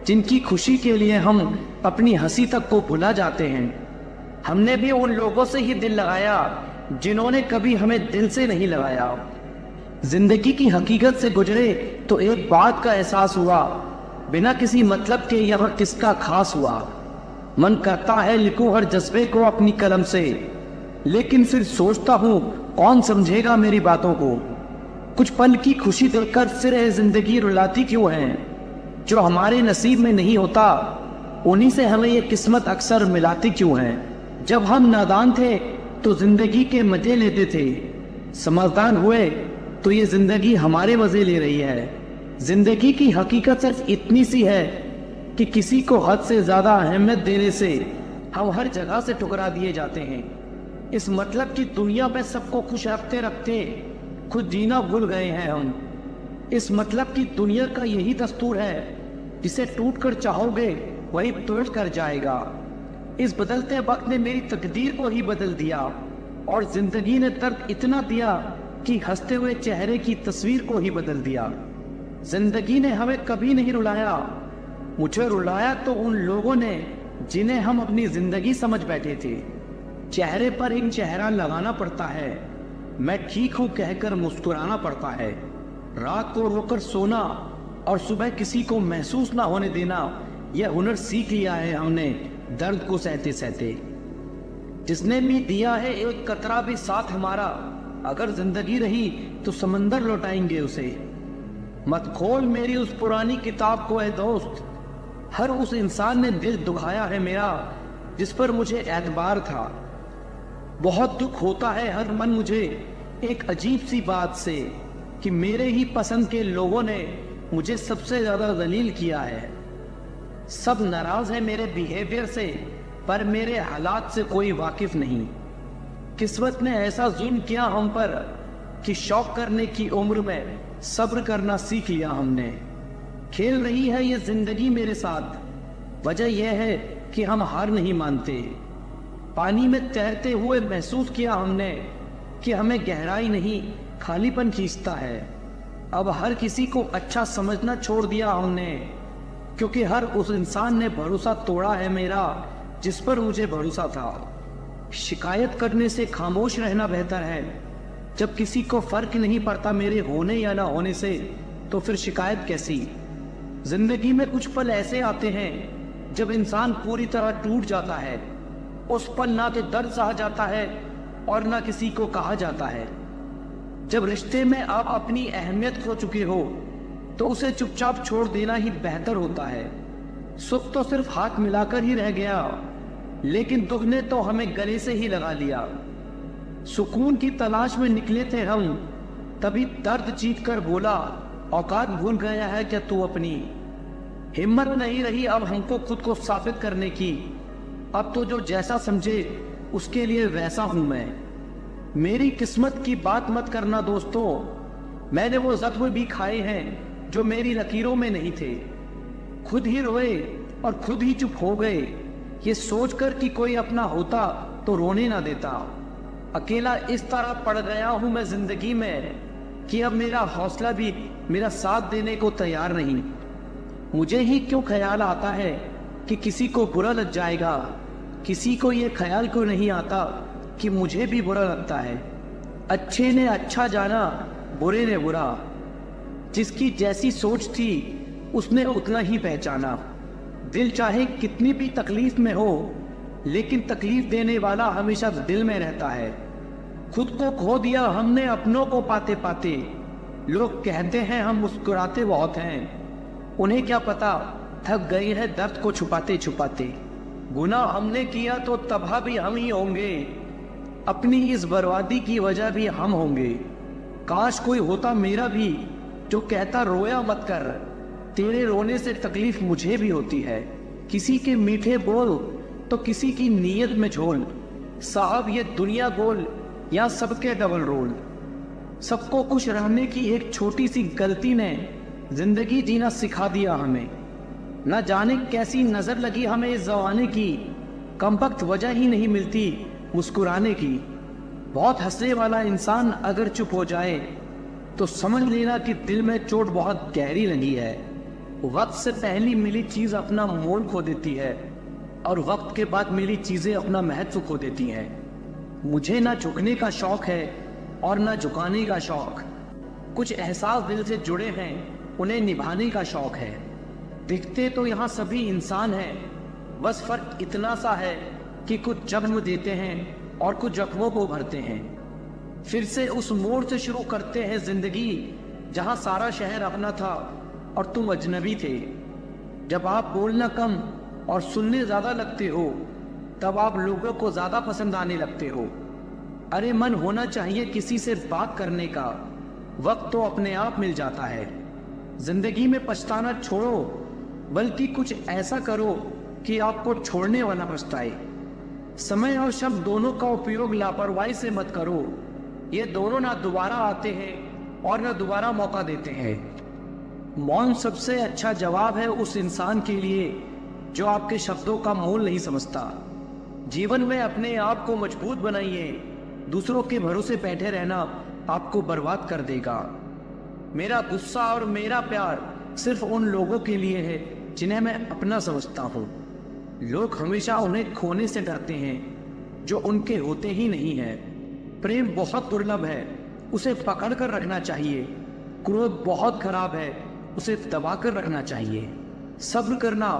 S2: जिनकी खुशी के लिए हम अपनी हंसी तक को भुला जाते हैं। हमने भी उन लोगों से ही दिल लगाया जिन्होंने कभी हमें दिल से नहीं लगाया। जिंदगी की हकीकत से गुजरे तो एक बात का एहसास हुआ, बिना किसी मतलब के यह किसका खास हुआ। मन करता है लिखूं हर जज्बे को अपनी कलम से, लेकिन फिर सोचता हूँ कौन समझेगा मेरी बातों को। कुछ पल की खुशी देखकर सिरे जिंदगी रुलाती क्यों है। जो हमारे नसीब में नहीं होता उन्हीं से हमें ये किस्मत अक्सर मिलाती क्यों है। जब हम नादान थे तो जिंदगी के मजे लेते थे, समझदार हुए तो ये जिंदगी हमारे मजे ले रही है। जिंदगी की हकीकत सिर्फ इतनी सी है कि किसी को हद से ज्यादा अहमियत देने से हम हर जगह से ठुकरा दिए जाते हैं। इस मतलब की दुनिया में सबको खुश रखते रखते खुद जीना भूल गए हैं हम। इस मतलब की दुनिया का यही दस्तूर है, जिसे टूट कर चाहोगे वही टूट कर जाएगा। इस बदलते वक्त ने मेरी तकदीर को ही बदल दिया, और जिंदगी ने दर्द इतना दिया कि हंसते हुए चेहरे की तस्वीर को ही बदल दिया। जिंदगी ने हमें कभी नहीं रुलाया, मुझे रुलाया तो उन लोगों ने जिन्हें हम अपनी जिंदगी समझ बैठे थे। चेहरे पर एक चेहरा लगाना पड़ता है, मैं ठीक हूं कहकर मुस्कुराना पड़ता है। रात को रोकर सोना और सुबह किसी को महसूस ना होने देना, यह हुनर सीख लिया है हमने दर्द को सहते सहते। जिसने भी दिया है एक कतरा भी साथ हमारा, अगर जिंदगी रही तो समंदर लौटाएंगे उसे। मत खोल मेरी उस पुरानी किताब को ए दोस्त, हर उस इंसान ने दिल दुखाया है मेरा जिस पर मुझे एतबार था। बहुत दुख होता है हर मन मुझे एक अजीब सी बात से, कि मेरे ही पसंद के लोगों ने मुझे सबसे ज्यादा जलील किया है। सब नाराज है मेरे बिहेवियर से, पर मेरे हालात से कोई वाकिफ नहीं। किस्मत ने ऐसा जुल्म किया हम पर कि शौक करने की उम्र में सब्र करना सीख लिया हमने। खेल रही है ये जिंदगी मेरे साथ, वजह यह है कि हम हार नहीं मानते। पानी में तैरते हुए महसूस किया हमने कि हमें गहराई नहीं खालीपन खींचता है। अब हर किसी को अच्छा समझना छोड़ दिया हमने, क्योंकि हर उस इंसान ने भरोसा तोड़ा है मेरा जिस पर मुझे भरोसा था। शिकायत करने से खामोश रहना बेहतर है। जब किसी को फर्क नहीं पड़ता मेरे होने या ना होने से, तो फिर शिकायत कैसी। जिंदगी में कुछ पल ऐसे आते हैं जब इंसान पूरी तरह टूट जाता है। उस पल ना तो दर्द सहा जाता है और ना किसी को कहा जाता है। जब रिश्ते में आप अपनी अहमियत खो चुके हो तो उसे चुपचाप छोड़ देना ही बेहतर होता है। सुख तो सिर्फ हाथ मिलाकर ही रह गया, लेकिन दुख ने तो हमें गले से ही लगा लिया। सुकून की तलाश में निकले थे हम, तभी दर्द जीत कर बोला औकात भूल गया है क्या तू अपनी। हिम्मत नहीं रही अब हमको खुद को साबित करने की। अब तो जो जैसा समझे उसके लिए वैसा हूं मैं। मेरी किस्मत की बात मत करना दोस्तों, मैंने वो जख्म भी खाए हैं जो मेरी लकीरों में नहीं थे। खुद ही रोए और खुद ही चुप हो गए, ये सोचकर कि कोई अपना होता तो रोने ना देता। अकेला इस तरह पड़ गया हूं मैं जिंदगी में कि अब मेरा हौसला भी मेरा साथ देने को तैयार नहीं। मुझे ही क्यों ख्याल आता है कि किसी को बुरा लग जाएगा, किसी को ये ख्याल क्यों नहीं आता कि मुझे भी बुरा लगता है। अच्छे ने अच्छा जाना, बुरे ने बुरा। जिसकी जैसी सोच थी उसने उतना ही पहचाना। दिल चाहे कितनी भी तकलीफ में हो, लेकिन तकलीफ देने वाला हमेशा दिल में रहता है। खुद को खो दिया हमने अपनों को पाते पाते। लोग कहते हैं हम मुस्कुराते बहुत हैं, उन्हें क्या पता थक गए हैं दर्द को छुपाते छुपाते। गुनाह हमने किया तो तबाह भी हम ही होंगे, अपनी इस बर्बादी की वजह भी हम होंगे। काश कोई होता मेरा भी जो कहता रोया मत कर, तेरे रोने से तकलीफ मुझे भी होती है। किसी के मीठे बोल तो किसी की नीयत में झोल, साहब ये दुनिया गोल या सबके डबल रोल। सबको खुश रहने की एक छोटी सी गलती ने जिंदगी जीना सिखा दिया हमें। न जाने कैसी नजर लगी हमें इस जमाने की, कमबख्त वजह ही नहीं मिलती मुस्कुराने की। बहुत हंसने वाला इंसान अगर चुप हो जाए तो समझ लेना कि दिल में चोट बहुत गहरी लगी है। वक्त से पहली मिली चीज अपना मोल खो देती है और वक्त के बाद मिली चीजें अपना महत्व खो देती हैं। मुझे ना झुकने का शौक है और ना झुकाने का शौक, कुछ एहसास दिल से जुड़े हैं उन्हें निभाने का शौक है। दिखते तो यहाँ सभी इंसान हैं, बस फर्क इतना सा है कि कुछ जख्म देते हैं और कुछ जख्मों को भरते हैं। फिर से उस मोड़ से शुरू करते हैं जिंदगी जहाँ सारा शहर अपना था और तुम अजनबी थे। जब आप बोलना कम और सुनने ज्यादा लगते हो तब आप लोगों को ज्यादा पसंद आने लगते हो। अरे मन होना चाहिए किसी से बात करने का, वक्त तो अपने आप मिल जाता है। जिंदगी में पछताना छोड़ो, बल्कि कुछ ऐसा करो कि आपको छोड़ने वाला पछताए। समय और शब्द दोनों का उपयोग लापरवाही से मत करो, ये दोनों ना दोबारा आते हैं और ना दोबारा मौका देते हैं। मौन सबसे अच्छा जवाब है उस इंसान के लिए जो आपके शब्दों का मोल नहीं समझता। जीवन में अपने आप को मजबूत बनाइए, दूसरों के भरोसे बैठे रहना आपको बर्बाद कर देगा। मेरा गुस्सा और मेरा प्यार सिर्फ उन लोगों के लिए है जिन्हें मैं अपना समझता हूँ। लोग हमेशा उन्हें खोने से डरते हैं जो उनके होते ही नहीं है। प्रेम बहुत दुर्लभ है, उसे पकड़ कर रखना चाहिए। क्रोध बहुत खराब है, उसे दबा कर रखना चाहिए। सब्र करना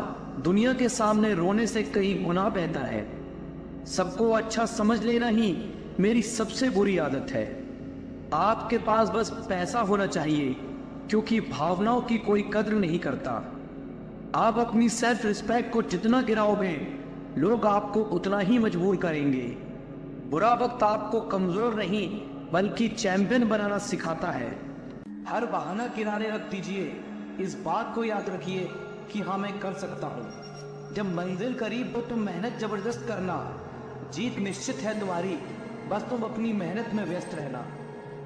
S2: दुनिया के सामने रोने से कई गुना बेहतर है। सबको अच्छा समझ लेना ही मेरी सबसे बुरी आदत है। आपके पास बस पैसा होना चाहिए, क्योंकि भावनाओं की कोई कद्र नहीं करता। आप अपनी सेल्फ रिस्पेक्ट को जितना गिराओगे लोग आपको उतना ही मजबूर करेंगे। बुरा वक्त आपको कमजोर नहीं बल्कि चैंपियन बनाना सिखाता है। हर बहाना किनारे रख दीजिए, इस बात को याद रखिए कि हाँ मैं कर सकता हूँ। जब मंजिल करीब हो तो मेहनत जबरदस्त करना, जीत निश्चित है तुम्हारी, बस तुम अपनी मेहनत में व्यस्त रहना।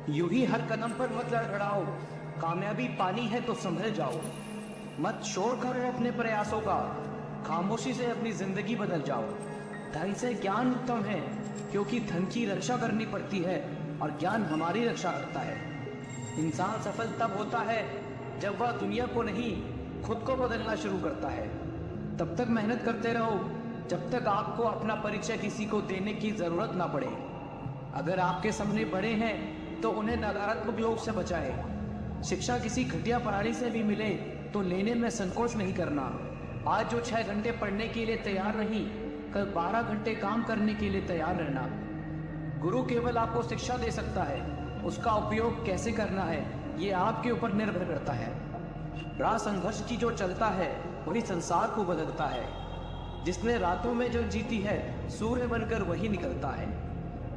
S2: यूं ही हर कदम पर मत लड़खड़ाओ, कामयाबी पानी है तो संभल जाओ। मत शोर करो अपने प्रयासों का, खामोशी से अपनी जिंदगी बदल जाओ। धन से ज्ञान उत्तम है, क्योंकि धन की रक्षा करनी पड़ती है और ज्ञान हमारी रक्षा करता है। इंसान सफल तब होता है जब वह दुनिया को नहीं खुद को बदलना शुरू करता है। तब तक मेहनत करते रहो जब तक आपको अपना परिचय किसी को देने की जरूरत ना पड़े। अगर आपके सपने बड़े हैं तो उन्हें नकारात्मक लोग से बचाएं। शिक्षा किसी घटिया प्रणाली से भी मिले तो लेने में संकोच नहीं करना। आज जो 6 घंटे पढ़ने के लिए तैयार नहीं, कल 12 घंटे काम करने के लिए तैयार रहना। गुरु केवल आपको शिक्षा दे सकता है, उसका उपयोग कैसे करना है ये आपके ऊपर निर्भर करता है। राह संघर्ष की जो चलता है वही संसार को बदलता है। जिसने रातों में जो जीती है सूर्य बनकर वही निकलता है।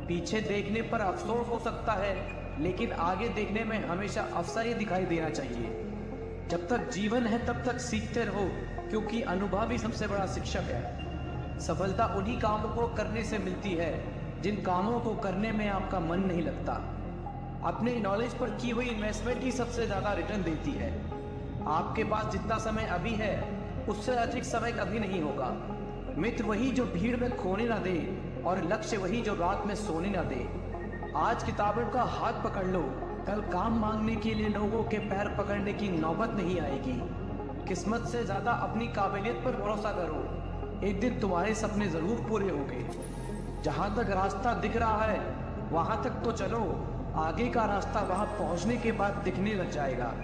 S2: पीछे देखने पर अफसोस हो सकता है, लेकिन आगे देखने में हमेशा अवसर ही दिखाई देना चाहिए। जब तक जीवन है तब तक सीखते रहो, क्योंकि अनुभव ही सबसे बड़ा शिक्षक है। सफलता उन्हीं कामों को करने से मिलती है जिन कामों को करने में आपका मन नहीं लगता। अपने नॉलेज पर की हुई इन्वेस्टमेंट ही सबसे ज्यादा रिटर्न देती है। आपके पास जितना समय अभी है उससे अधिक समय कभी नहीं होगा। मित्र वही जो भीड़ में खोने ना दे और लक्ष्य वही जो रात में सोने ना दे। आज किताबों का हाथ पकड़ लो, कल काम मांगने के लिए लोगों के पैर पकड़ने की नौबत नहीं आएगी। किस्मत से ज्यादा अपनी काबिलियत पर भरोसा करो, एक दिन तुम्हारे सपने जरूर पूरे होंगे। जहां तक रास्ता दिख रहा है वहां तक तो चलो, आगे का रास्ता वहां पहुंचने के बाद दिखने लग जाएगा।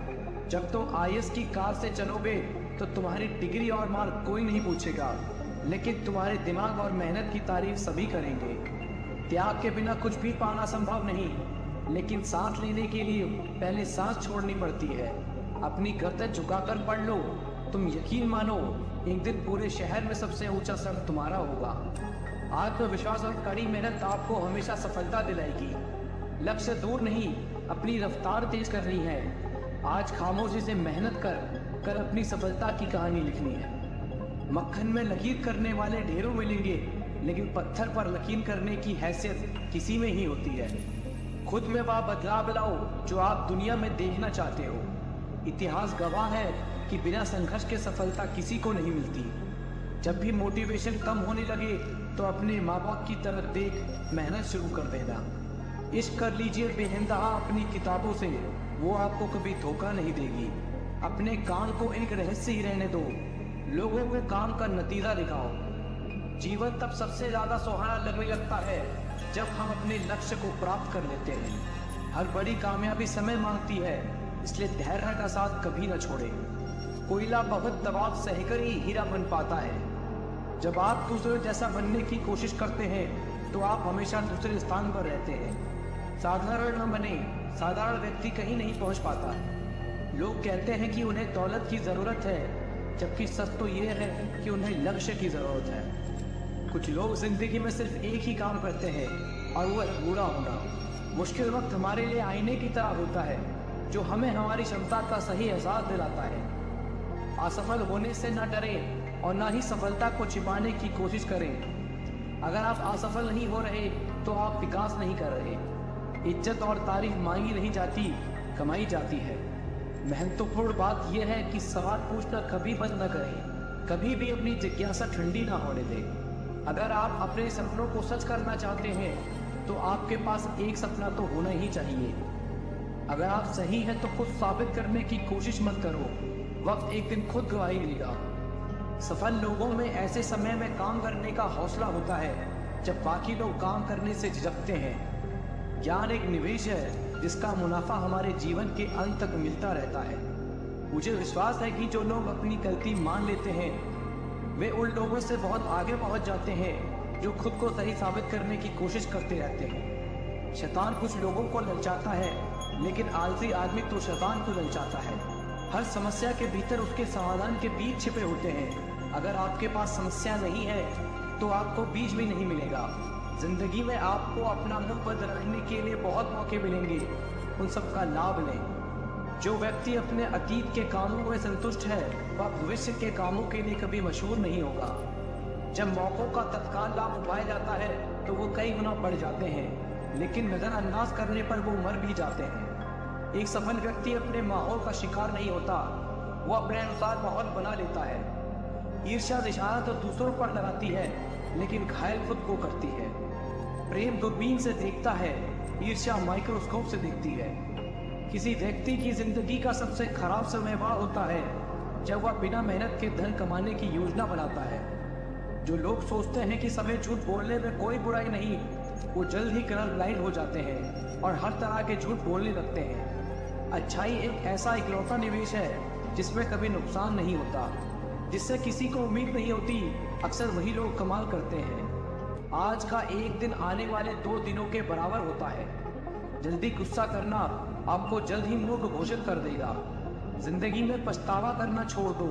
S2: जब तुम IAS की कार से चलोगे तो तुम्हारी डिग्री और मार्क कोई नहीं पूछेगा, लेकिन तुम्हारे दिमाग और मेहनत की तारीफ सभी करेंगे। त्याग के बिना कुछ भी पाना संभव नहीं, लेकिन सांस लेने के लिए पहले सांस छोड़नी पड़ती है। अपनी गर्दन झुकाकर पढ़ लो, तुम यकीन मानो, एक दिन पूरे शहर में सबसे ऊंचा सर तुम्हारा होगा। आत्मविश्वास और कड़ी मेहनत आपको हमेशा सफलता दिलाएगी। लक्ष्य दूर नहीं, अपनी रफ्तार तेज करनी है। आज खामोशी से मेहनत कर अपनी सफलता की कहानी लिखनी है। मक्खन में लकीर करने वाले ढेरों मिलेंगे, लेकिन पत्थर पर लकीर करने की हैसियत किसी में ही होती है। खुद में वह बदलाव लाओ जो आप दुनिया में देखना चाहते हो। इतिहास गवाह है कि बिना संघर्ष के सफलता किसी को नहीं मिलती। जब भी मोटिवेशन कम होने लगे तो अपने माँ बाप की तरफ देख मेहनत शुरू कर देना। इश्क कर लीजिए बेइंतहा अपनी किताबों से, वो आपको कभी धोखा नहीं देगी। अपने काम को एक रहस्य ही रहने दो, लोगों को काम का नतीजा दिखाओ। जीवन तब सबसे ज्यादा सुहाना लगने लगता है जब हम अपने लक्ष्य को प्राप्त कर लेते हैं। हर बड़ी कामयाबी समय मांगती है, इसलिए धैर्य का साथ कभी न छोड़े। कोयला बहुत दबाव सहकर ही हीरा बन पाता है। जब आप दूसरे जैसा बनने की कोशिश करते हैं तो आप हमेशा दूसरे स्थान पर रहते हैं। साधारण न बने, साधारण व्यक्ति कहीं नहीं पहुंच पाता। लोग कहते हैं कि उन्हें दौलत की जरूरत है, जबकि सच तो ये है कि उन्हें लक्ष्य की जरूरत है। कुछ लोग जिंदगी में सिर्फ एक ही काम करते हैं और वो है बूढ़ा होना। मुश्किल वक्त हमारे लिए आईने की तरह होता है, जो हमें हमारी क्षमता का सही एहसास दिलाता है। असफल होने से न डरें और न ही सफलता को छिपाने की कोशिश करें। अगर आप असफल नहीं हो रहे तो आप विकास नहीं कर रहे। इज्जत और तारीफ मांगी नहीं जाती, कमाई जाती है। महत्वपूर्ण बात यह है कि सवाल पूछना कभी बंद न करें, कभी भी अपनी जिज्ञासा ठंडी ना होने दें। अगर आप अपने सपनों को सच करना चाहते हैं तो आपके पास एक सपना तो होना ही चाहिए। अगर आप सही हैं तो खुद साबित करने की कोशिश मत करो, वक्त एक दिन खुद गवाही देगा। सफल लोगों में ऐसे समय में काम करने का हौसला होता है जब बाकी लोग काम करने से झिझकते हैं। ज्ञान एक निवेश है जिसका मुनाफा हमारे जीवन के अंत तक मिलता रहता है। मुझे विश्वास है कि जो लोग अपनी गलती मान लेते हैं वे उन लोगों से बहुत आगे पहुंच जाते हैं जो खुद को सही साबित करने की कोशिश करते रहते हैं। शैतान कुछ लोगों को ललचाता है, लेकिन आलसी आदमी तो शैतान को ललचाता है। हर समस्या के भीतर उसके समाधान के बीज छिपे होते हैं। अगर आपके पास समस्या नहीं है तो आपको बीज भी नहीं मिलेगा। जिंदगी में आपको अपना मुंह बंद रखने के लिए बहुत मौके मिलेंगे, उन सब का लाभ लें। जो व्यक्ति अपने अतीत के कामों में संतुष्ट है वह भविष्य के कामों के लिए कभी मशहूर नहीं होगा। जब मौकों का तत्काल लाभ उठाया जाता है तो वो कई गुना बढ़ जाते हैं, लेकिन नजरअंदाज करने पर वो मर भी जाते हैं। एक सफल व्यक्ति अपने माहौल का शिकार नहीं होता, वो अपने अनुसार माहौल बना लेता है। ईर्ष्या निशाना तो दूसरों पर लगाती है, लेकिन घायल खुद को करती है। प्रेम दूरबीन से देखता है, ईर्ष्या माइक्रोस्कोप से देखती है। किसी व्यक्ति की जिंदगी का सबसे खराब समय वह होता है जब वह बिना मेहनत के धन कमाने की योजना बनाता है। जो लोग सोचते हैं कि समय झूठ बोलने में कोई बुराई नहीं, वो जल्द ही कलर ब्लाइंड हो जाते हैं और हर तरह के झूठ बोलने लगते हैं। अच्छाई एक ऐसा इकलौता निवेश है जिसमें कभी नुकसान नहीं होता, जिससे किसी को उम्मीद नहीं होती। अक्सर वही लोग कमाल करते हैं। आज का एक दिन आने वाले 2 दिनों के बराबर होता है। जल्दी गुस्सा करना आपको जल्द ही मूर्ख घोषित कर देगा। जिंदगी में पछतावा करना छोड़ दो,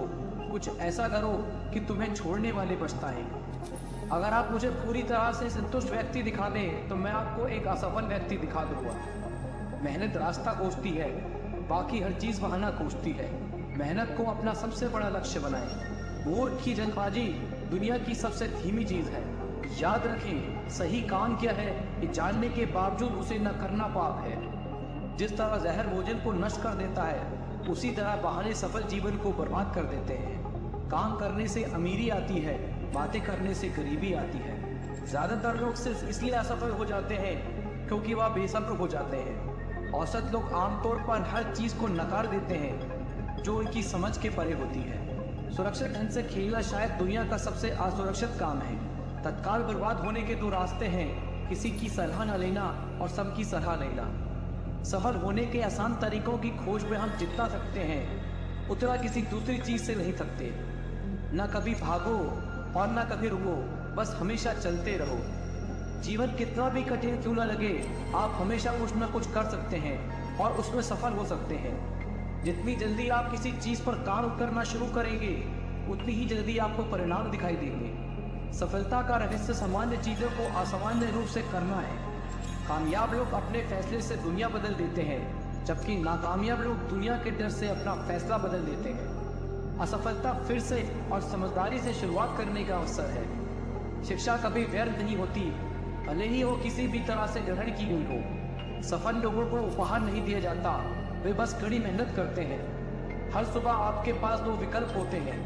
S2: कुछ ऐसा करो कि तुम्हें छोड़ने वाले पछताएं। अगर आप मुझे पूरी तरह से संतुष्ट व्यक्ति दिखा दें तो मैं आपको एक असफल व्यक्ति दिखा दूंगा। मेहनत रास्ता कोसती है, बाकी हर चीज बहाना कोसती है। मेहनत को अपना सबसे बड़ा लक्ष्य बनाएं। मूर्ख की जल्दबाजी दुनिया की सबसे धीमी चीज है। याद रखें, सही काम क्या है ये जानने के बावजूद उसे न करना पाप है। जिस तरह जहर भोजन को नष्ट कर देता है, उसी तरह बहाने सफल जीवन को बर्बाद कर देते हैं। काम करने से अमीरी आती है, बातें करने से गरीबी आती है। ज्यादातर लोग सिर्फ इसलिए असफल हो जाते हैं क्योंकि वह बेसब्र हो जाते हैं। औसत लोग आमतौर पर हर चीज को नकार देते हैं जो उनकी समझ के परे होती है। सुरक्षित ढंग से खेलना शायद दुनिया का सबसे असुरक्षित काम है। तत्काल बर्बाद होने के 2 रास्ते हैं, किसी की सलाह न लेना और सबकी सलाह लेना। सफल होने के आसान तरीकों की खोज में हम जितना सकते हैं उतना किसी दूसरी चीज से नहीं सकते। न कभी भागो और न कभी रुको, बस हमेशा चलते रहो। जीवन कितना भी कठिन क्यों न लगे, आप हमेशा कुछ न कुछ कर सकते हैं और उसमें सफल हो सकते हैं। जितनी जल्दी आप किसी चीज पर काम करना शुरू करेंगे उतनी ही जल्दी आपको परिणाम दिखाई देंगे। सफलता का रहस्य सामान्य चीजों को असामान्य रूप से करना है। कामयाब लोग अपने फैसले से दुनिया बदल देते हैं, जबकि नाकामयाब लोग दुनिया के डर से अपना फैसला बदल देते हैं। असफलता फिर से और समझदारी से शुरुआत करने का अवसर है। शिक्षा कभी व्यर्थ नहीं होती, भले ही वो किसी भी तरह से ग्रहण की गई हो। सफल लोगों को उपहार नहीं दिया जाता, वे बस कड़ी मेहनत करते हैं। हर सुबह आपके पास दो विकल्प होते हैं,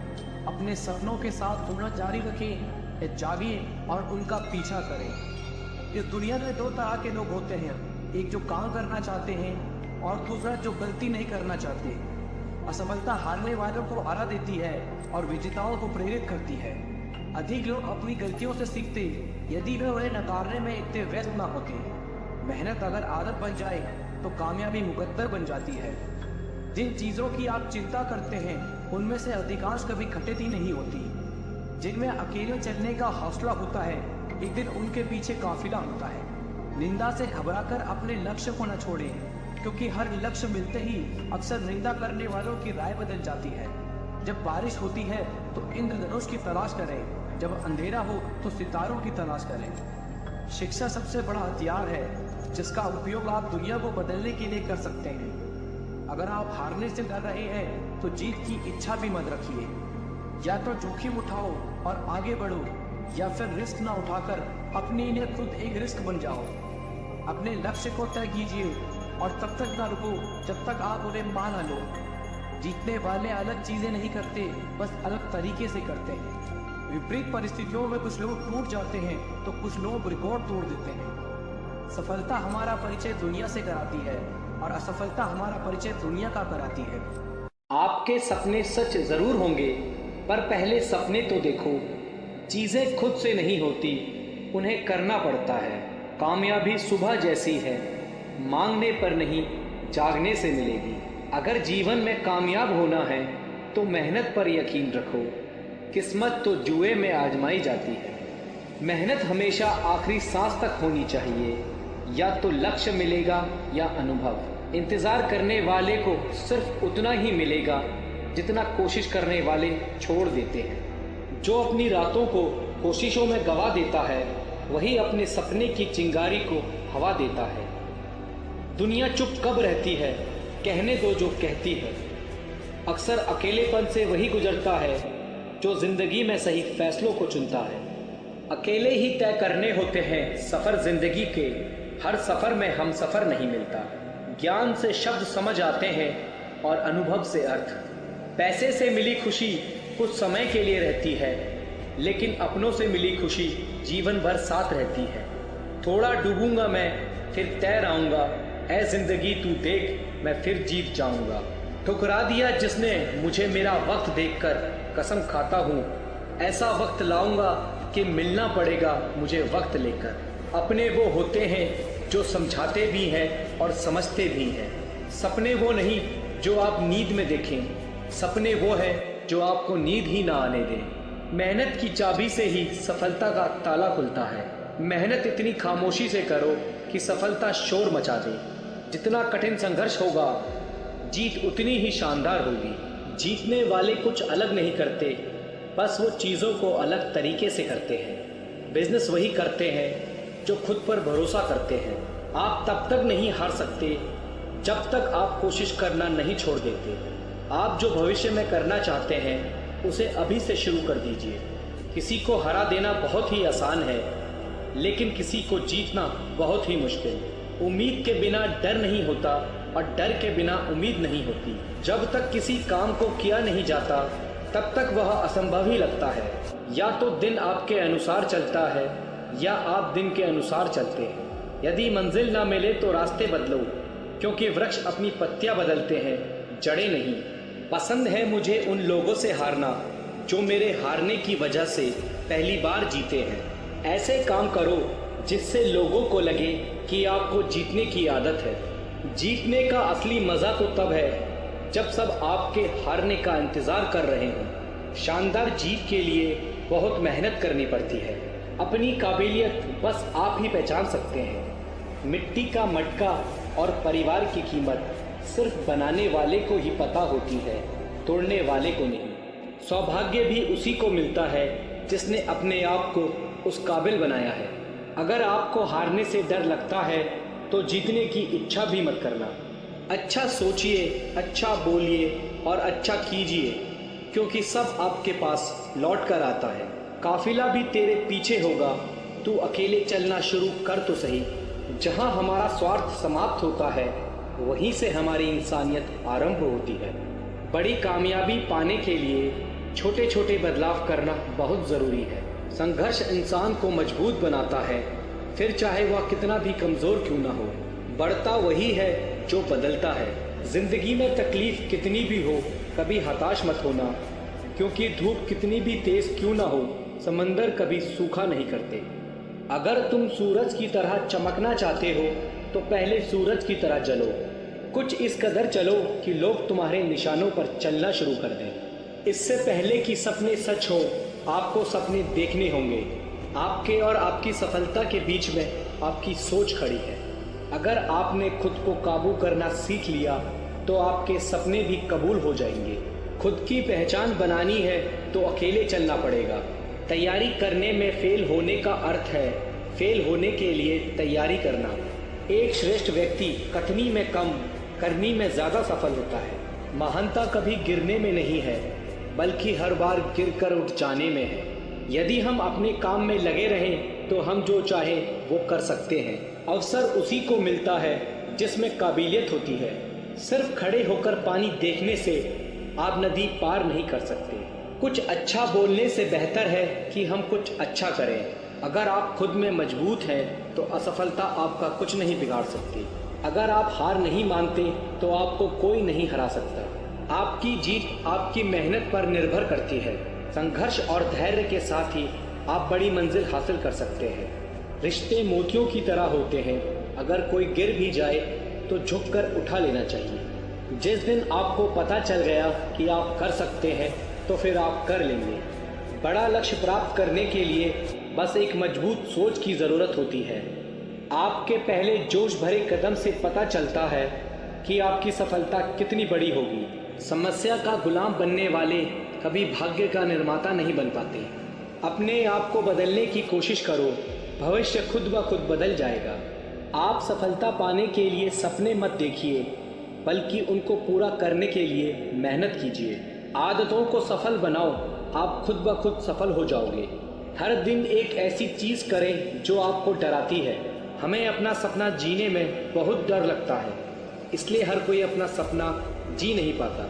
S2: अपने सपनों के साथ जुड़ना जारी रखें या जागिए और उनका पीछा करें। इस दुनिया में दो तरह के लोग होते हैं, एक जो काम करना चाहते हैं और दूसरा जो गलती नहीं करना चाहते। असफलता हारने वालों को हरा देती है और विजेताओं को प्रेरित करती है। अधिक लोग अपनी गलतियों से सीखते यदि वे उन्हें नकारने में इतने व्यस्त ना होते। मेहनत अगर आदत बन जाए तो कामयाबी मुकद्दर बन जाती है। जिन चीज़ों की आप चिंता करते हैं उनमें से अधिकांश कभी घटित ही नहीं होती। जिनमें अकेले चलने का हौसला होता है, एक दिन उनके पीछे काफिला होता है। निंदा से घबराकर अपने लक्ष्य को न छोड़ें, क्योंकि हर लक्ष्य मिलते ही अक्सर निंदा करने वालों की राय बदल जाती है। जब बारिश होती है तो इंद्रधनुष की तलाश करें, जब अंधेरा हो तो सितारों की तलाश करें। शिक्षा सबसे बड़ा हथियार है जिसका उपयोग आप दुनिया को बदलने के लिए कर सकते हैं। अगर आप हारने से डर रहे हैं तो जीत की इच्छा भी मत रखिए। या तो जोखिम उठाओ और आगे बढ़ो, या फिर रिस्क ना उठाकर अपने लिए खुद एक रिस्क बन जाओ। अपने लक्ष्य को तय कीजिए और तब तक ना रुको जब तक आप उन्हें पा ना लो। जीतने वाले अलग चीजें नहीं करते, बस अलग तरीके से करते हैं। विपरीत परिस्थितियों में कुछ लोग टूट जाते हैं तो कुछ लोग रिकॉर्ड तोड़ देते हैं। सफलता हमारा परिचय दुनिया से कराती है और असफलता हमारा परिचय दुनिया का कराती है।
S3: आपके सपने सच जरूर होंगे, पर पहले सपने तो देखो। चीजें खुद से नहीं होती, उन्हें करना पड़ता है। कामयाबी सुबह जैसी है, मांगने पर नहीं जागने से मिलेगी। अगर जीवन में कामयाब होना है तो मेहनत पर यकीन रखो। किस्मत तो जुए में आजमाई जाती है। मेहनत हमेशा आखिरी सांस तक होनी चाहिए। या तो लक्ष्य मिलेगा या अनुभव। इंतजार करने वाले को सिर्फ उतना ही मिलेगा जितना कोशिश करने वाले छोड़ देते हैं। जो अपनी रातों को कोशिशों में गवा देता है वही अपने सपने की चिंगारी को हवा देता है। दुनिया चुप कब रहती है, कहने दो जो कहती है। अक्सर अकेलेपन से वही गुजरता है जो जिंदगी में सही फैसलों को चुनता है। अकेले ही तय करने होते हैं सफर जिंदगी के, हर सफर में हम सफर नहीं मिलता। ज्ञान से शब्द समझ आते हैं और अनुभव से अर्थ। पैसे से मिली खुशी कुछ समय के लिए रहती है, लेकिन अपनों से मिली खुशी जीवन भर साथ रहती है। थोड़ा डूबूंगा मैं फिर तैर आऊंगा, ऐ जिंदगी तू देख मैं फिर जीत जाऊंगा। ठुकरा दिया जिसने मुझे मेरा वक्त देखकर, कसम खाता हूँ ऐसा वक्त लाऊंगा कि मिलना पड़ेगा मुझे वक्त लेकर। अपने वो होते हैं जो समझाते भी हैं और समझते भी हैं। सपने वो नहीं जो आप नींद में देखें, सपने वो है जो आपको नींद ही ना आने दें। मेहनत की चाबी से ही सफलता का ताला खुलता है। मेहनत इतनी खामोशी से करो कि सफलता शोर मचा दे। जितना कठिन संघर्ष होगा जीत उतनी ही शानदार होगी। जीतने वाले कुछ अलग नहीं करते, बस वो चीज़ों को अलग तरीके से करते हैं। बिजनेस वही करते हैं जो खुद पर भरोसा करते हैं। आप तब तक नहीं हार सकते जब तक आप कोशिश करना नहीं छोड़ देते। आप जो भविष्य में करना चाहते हैं उसे अभी से शुरू कर दीजिए। किसी को हरा देना बहुत ही आसान है, लेकिन किसी को जीतना बहुत ही मुश्किल। उम्मीद के बिना डर नहीं होता और डर के बिना उम्मीद नहीं होती। जब तक किसी काम को किया नहीं जाता तब तक वह असंभव ही लगता है। या तो दिन आपके अनुसार चलता है या आप दिन के अनुसार चलते हैं। यदि मंजिल ना मिले तो रास्ते बदलो, क्योंकि वृक्ष अपनी पत्तियां बदलते हैं, जड़ें नहीं। पसंद है मुझे उन लोगों से हारना जो मेरे हारने की वजह से पहली बार जीते हैं। ऐसे काम करो जिससे लोगों को लगे कि आपको जीतने की आदत है। जीतने का असली मजा तो तब है जब सब आपके हारने का इंतजार कर रहे हों। शानदार जीत के लिए बहुत मेहनत करनी पड़ती है। अपनी काबिलियत बस आप ही पहचान सकते हैं। मिट्टी का मटका और परिवार की कीमत
S4: सिर्फ बनाने वाले को ही पता होती है, तोड़ने वाले को नहीं। सौभाग्य भी उसी को मिलता है जिसने अपने आप को उस काबिल बनाया है। अगर आपको हारने से डर लगता है तो जीतने की इच्छा भी मत करना। अच्छा सोचिए, अच्छा बोलिए और अच्छा कीजिए, क्योंकि सब आपके पास लौट कर आता है। काफिला भी तेरे पीछे होगा, तू अकेले चलना शुरू कर तो सही। जहाँ हमारा स्वार्थ समाप्त होता है वहीं से हमारी इंसानियत आरंभ होती है। बड़ी कामयाबी पाने के लिए छोटे छोटे बदलाव करना बहुत ज़रूरी है। संघर्ष इंसान को मजबूत बनाता है, फिर चाहे वह कितना भी कमज़ोर क्यों ना हो। बढ़ता वही है जो बदलता है। जिंदगी में तकलीफ कितनी भी हो, कभी हताश मत होना, क्योंकि धूप कितनी भी तेज क्यों ना हो, समंदर कभी सूखा नहीं करते। अगर तुम सूरज की तरह चमकना चाहते हो तो पहले सूरज की तरह जलो। कुछ इस कदर चलो कि लोग तुम्हारे निशानों पर चलना शुरू कर दें। इससे पहले कि सपने सच हो, आपको सपने देखने होंगे। आपके और आपकी सफलता के बीच में आपकी सोच खड़ी है। अगर आपने खुद को काबू करना सीख लिया तो आपके सपने भी कबूल हो जाएंगे। खुद की पहचान बनानी है तो अकेले चलना पड़ेगा। तैयारी करने में फेल होने का अर्थ है फेल होने के लिए तैयारी करना। एक श्रेष्ठ व्यक्ति कथनी में कम, करनी में ज़्यादा सफल होता है। महानता कभी गिरने में नहीं है, बल्कि हर बार गिरकर उठ जाने में है। यदि हम अपने काम में लगे रहें तो हम जो चाहें वो कर सकते हैं। अवसर उसी को मिलता है जिसमें काबिलियत होती है। सिर्फ खड़े होकर पानी देखने से आप नदी पार नहीं कर सकते। कुछ अच्छा बोलने से बेहतर है कि हम कुछ अच्छा करें। अगर आप खुद में मजबूत हैं तो असफलता आपका कुछ नहीं बिगाड़ सकती। अगर आप हार नहीं मानते तो आपको कोई नहीं हरा सकता। आपकी जीत आपकी मेहनत पर निर्भर करती है। संघर्ष और धैर्य के साथ ही आप बड़ी मंजिल हासिल कर सकते हैं। रिश्ते मोतियों की तरह होते हैं, अगर कोई गिर भी जाए तो झुककर उठा लेना चाहिए। जिस दिन आपको पता चल गया कि आप कर सकते हैं तो फिर आप कर लेंगे। बड़ा लक्ष्य प्राप्त करने के लिए बस एक मजबूत सोच की ज़रूरत होती है। आपके पहले जोश भरे कदम से पता चलता है कि आपकी सफलता कितनी बड़ी होगी। समस्या का गुलाम बनने वाले कभी भाग्य का निर्माता नहीं बन पाते। अपने आप को बदलने की कोशिश करो, भविष्य खुद ब खुद बदल जाएगा। आप सफलता पाने के लिए सपने मत देखिए, बल्कि उनको पूरा करने के लिए मेहनत कीजिए। आदतों को सफल बनाओ, आप खुद ब खुद सफल हो जाओगे। हर दिन एक ऐसी चीज़ करें जो आपको डराती है। हमें अपना सपना जीने में बहुत डर लगता है, इसलिए हर कोई अपना सपना जी नहीं पाता।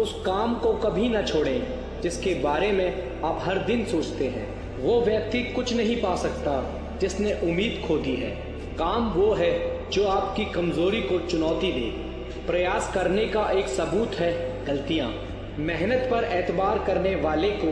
S4: उस काम को कभी ना छोड़ें जिसके बारे में आप हर दिन सोचते हैं। वो व्यक्ति कुछ नहीं पा सकता जिसने उम्मीद खो दी है। काम वो है जो आपकी कमजोरी को चुनौती दे। प्रयास करने का एक सबूत है गलतियाँ। मेहनत पर एतबार करने वाले को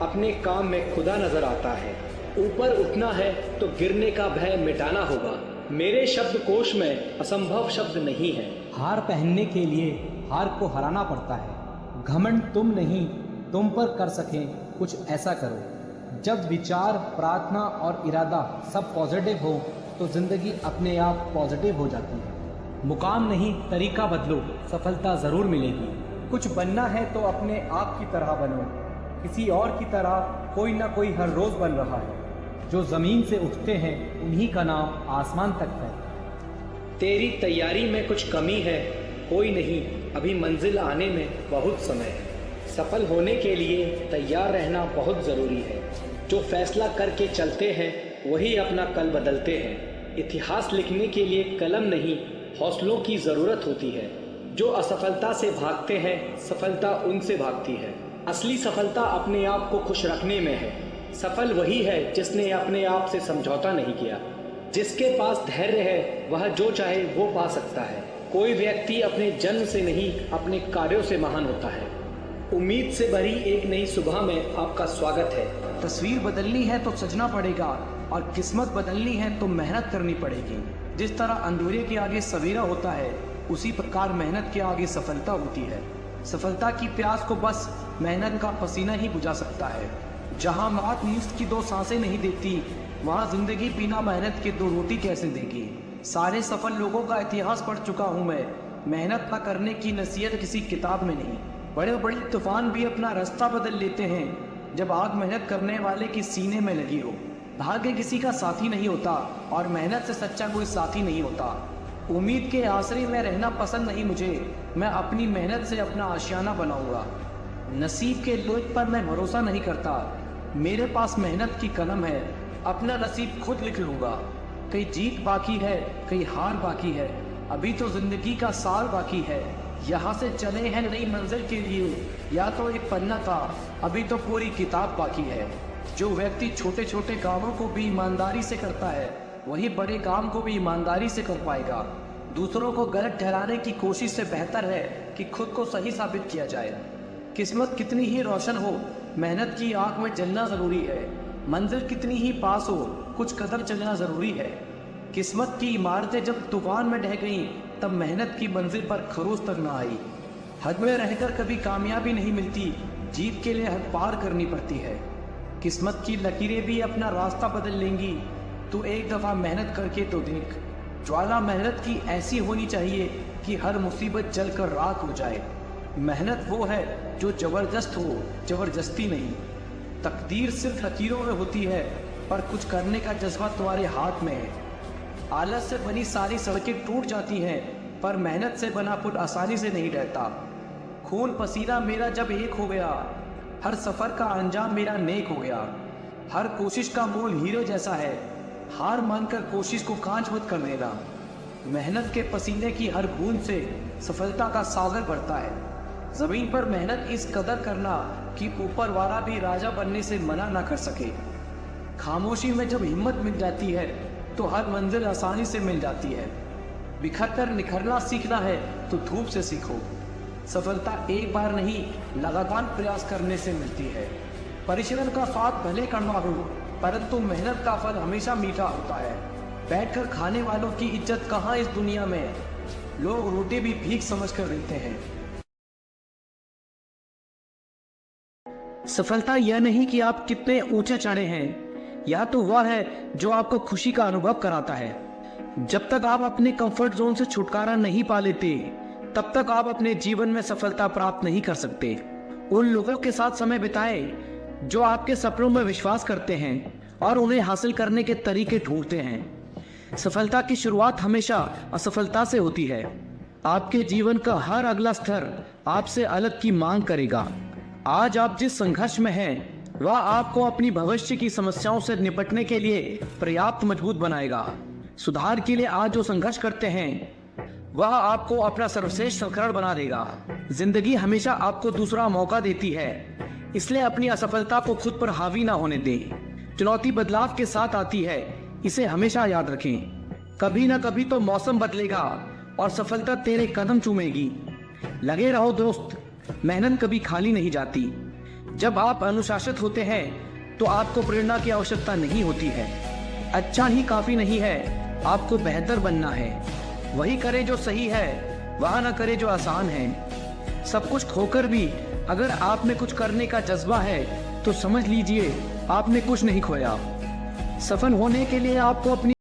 S4: अपने काम में खुदा नजर आता है। ऊपर उठना है तो गिरने का भय मिटाना होगा। मेरे शब्दकोश में असंभव शब्द नहीं है।
S3: हार पहनने के लिए हार को हराना पड़ता है। घमंड तुम नहीं, तुम पर कर सकें कुछ ऐसा करो। जब विचार, प्रार्थना और इरादा सब पॉजिटिव हो तो जिंदगी अपने आप पॉजिटिव हो जाती है। मुकाम नहीं, तरीका बदलो, सफलता ज़रूर मिलेगी। कुछ बनना है तो अपने आप की तरह बनो। किसी और की तरह कोई ना कोई हर रोज़ बन रहा है। जो ज़मीन से उठते हैं उन्हीं का नाम आसमान तक है।
S4: तेरी तैयारी में कुछ कमी है, कोई नहीं, अभी मंजिल आने में बहुत समय है। सफल होने के लिए तैयार रहना बहुत ज़रूरी है। जो फैसला करके चलते हैं वही अपना कल बदलते हैं। इतिहास लिखने के लिए कलम नहीं, हौसलों की ज़रूरत होती है। जो असफलता से भागते हैं, सफलता उनसे भागती है। असली सफलता अपने आप को खुश रखने में है। सफल वही है जिसने अपने आप से समझौता नहीं किया। जिसके पास धैर्य है वह जो चाहे वो पा सकता है। कोई व्यक्ति अपने जन्म से नहीं, अपने कार्यों से महान होता है। उम्मीद से भरी एक नई सुबह में आपका स्वागत है।
S1: तस्वीर बदलनी है तो सजना पड़ेगा और किस्मत बदलनी है तो मेहनत करनी पड़ेगी। जिस तरह अंधेरे के आगे सवेरा होता है, उसी प्रकार मेहनत के आगे सफलता होती है। सफलता की प्यास को बस मेहनत का पसीना ही बुझा सकता है। जहाँ मौत नींद की 2 सांसें नहीं देती, वहाँ जिंदगी बिना मेहनत के 2 रोटी कैसे देगी। सारे सफल लोगों का इतिहास पढ़ चुका हूँ मैं,
S2: मेहनत ना करने की नसीहत किसी किताब में नहीं। बड़े बड़े तूफान भी अपना रास्ता बदल लेते हैं जब आग मेहनत करने वाले की सीने में लगी हो। भाग्य किसी का साथी नहीं होता और मेहनत से सच्चा कोई साथी नहीं होता। उम्मीद के आसरे में रहना पसंद नहीं मुझे, मैं अपनी मेहनत से अपना आशियाना बनाऊंगा। नसीब के लोच पर मैं भरोसा नहीं करता, मेरे पास मेहनत की कलम है, अपना नसीब खुद लिख लूंगा। कहीं जीत बाकी है, कहीं हार बाकी है, अभी तो जिंदगी का साल बाकी है। यहाँ से चले हैं नई मंजिल के लिए, या तो एक पन्ना था, अभी तो पूरी किताब बाकी है। जो व्यक्ति छोटे छोटे कामों को भी ईमानदारी से करता है, वही बड़े काम को भी ईमानदारी से कर पाएगा। दूसरों को गलत ठहराने की कोशिश से बेहतर है कि खुद को सही साबित किया जाए। किस्मत कितनी ही रोशन हो, मेहनत की आग में जलना ज़रूरी है। मंजिल कितनी ही पास हो, कुछ कदम चलना ज़रूरी है। किस्मत की इमारतें जब तूफान में ढह गईं, तब मेहनत की मंजिल पर खरोच तक ना आई। हद में रहकर कभी कामयाबी नहीं मिलती, जीत के लिए हद पार करनी पड़ती है। किस्मत की लकीरें भी अपना रास्ता बदल लेंगी, तू एक दफ़ा मेहनत करके तो देख। ज्वाला मेहनत की ऐसी होनी चाहिए कि हर मुसीबत जलकर राख हो जाए। मेहनत वो है जो ज़बरदस्त हो, ज़बरदस्ती नहीं। तकदीर सिर्फ लकीरों में होती है, पर कुछ करने का जज्बा तुम्हारे हाथ में है। आलस से बनी सारी सड़कें टूट जाती हैं, पर मेहनत से बना पुल आसानी से नहीं रहता। खून पसीना मेरा जब एक हो गया, हर सफ़र का अंजाम मेरा नेक हो गया। हर कोशिश का मोल हीरो जैसा है, हार मानकर कोशिश को कांच मत कर देना। मेहनत के पसीने की हर बूंद से सफलता का सागर बढ़ता है। ज़मीन पर मेहनत इस कदर करना कि ऊपर वाला भी राजा बनने से मना ना कर सके। खामोशी में जब हिम्मत मिल जाती है तो हर मंजिल आसानी से मिल जाती है। बिखर कर निखरना सीखना है तो धूप से सीखो। सफलता एक बार नहीं, लगातार प्रयास करने से मिलती है। परिश्रम का स्वाद भले कड़वा हो, परंतु मेहनत का फल हमेशा मीठा होता है। बैठकर खाने वालों की इज्जत कहाँ इस दुनिया में, लोग रोटी भी भीख समझ कर देते हैं। सफलता यह नहीं कि आप कितने ऊंचे चढ़े हैं, या तो वह है जो आपको खुशी का अनुभव कराता है। जब तक आप अपने कंफर्ट जोन से छुटकारा नहीं पा लेते, तब तक आप अपने जीवन में सफलता प्राप्त नहीं कर सकते। उन लोगों के साथ समय बिताएं जो आपके सपनों में विश्वास करते हैं और उन्हें हासिल करने के तरीके ढूंढते हैं। सफलता की शुरुआत हमेशा असफलता से होती है। आपके जीवन का हर अगला स्तर आपसे अलग की मांग करेगा। आज आप जिस संघर्ष में हैं, वह आपको अपनी भविष्य की समस्याओं से निपटने के लिए पर्याप्त मजबूत बनाएगा। सुधार के लिए आज जो संघर्ष करते हैं, वह आपको अपना सर्वश्रेष्ठ संस्करण बना देगा। जिंदगी हमेशा आपको दूसरा मौका देती है, इसलिए अपनी असफलता को खुद पर हावी ना होने दें। चुनौती बदलाव के साथ आती है, इसे हमेशा याद रखें। कभी ना कभी तो मौसम बदलेगा और सफलता तेरे कदम चूमेगी। लगे रहो दोस्त, मेहनत कभी खाली नहीं जाती। जब आप अनुशासित होते हैं तो आपको प्रेरणा की आवश्यकता नहीं होती है। अच्छा ही काफी नहीं है, आपको बेहतर बनना है। वही करे जो सही है, वह ना करे जो आसान है। सब कुछ खोकर भी अगर आप में कुछ करने का जज्बा है तो समझ लीजिए आपने कुछ नहीं खोया। सफल होने के लिए आपको अपनी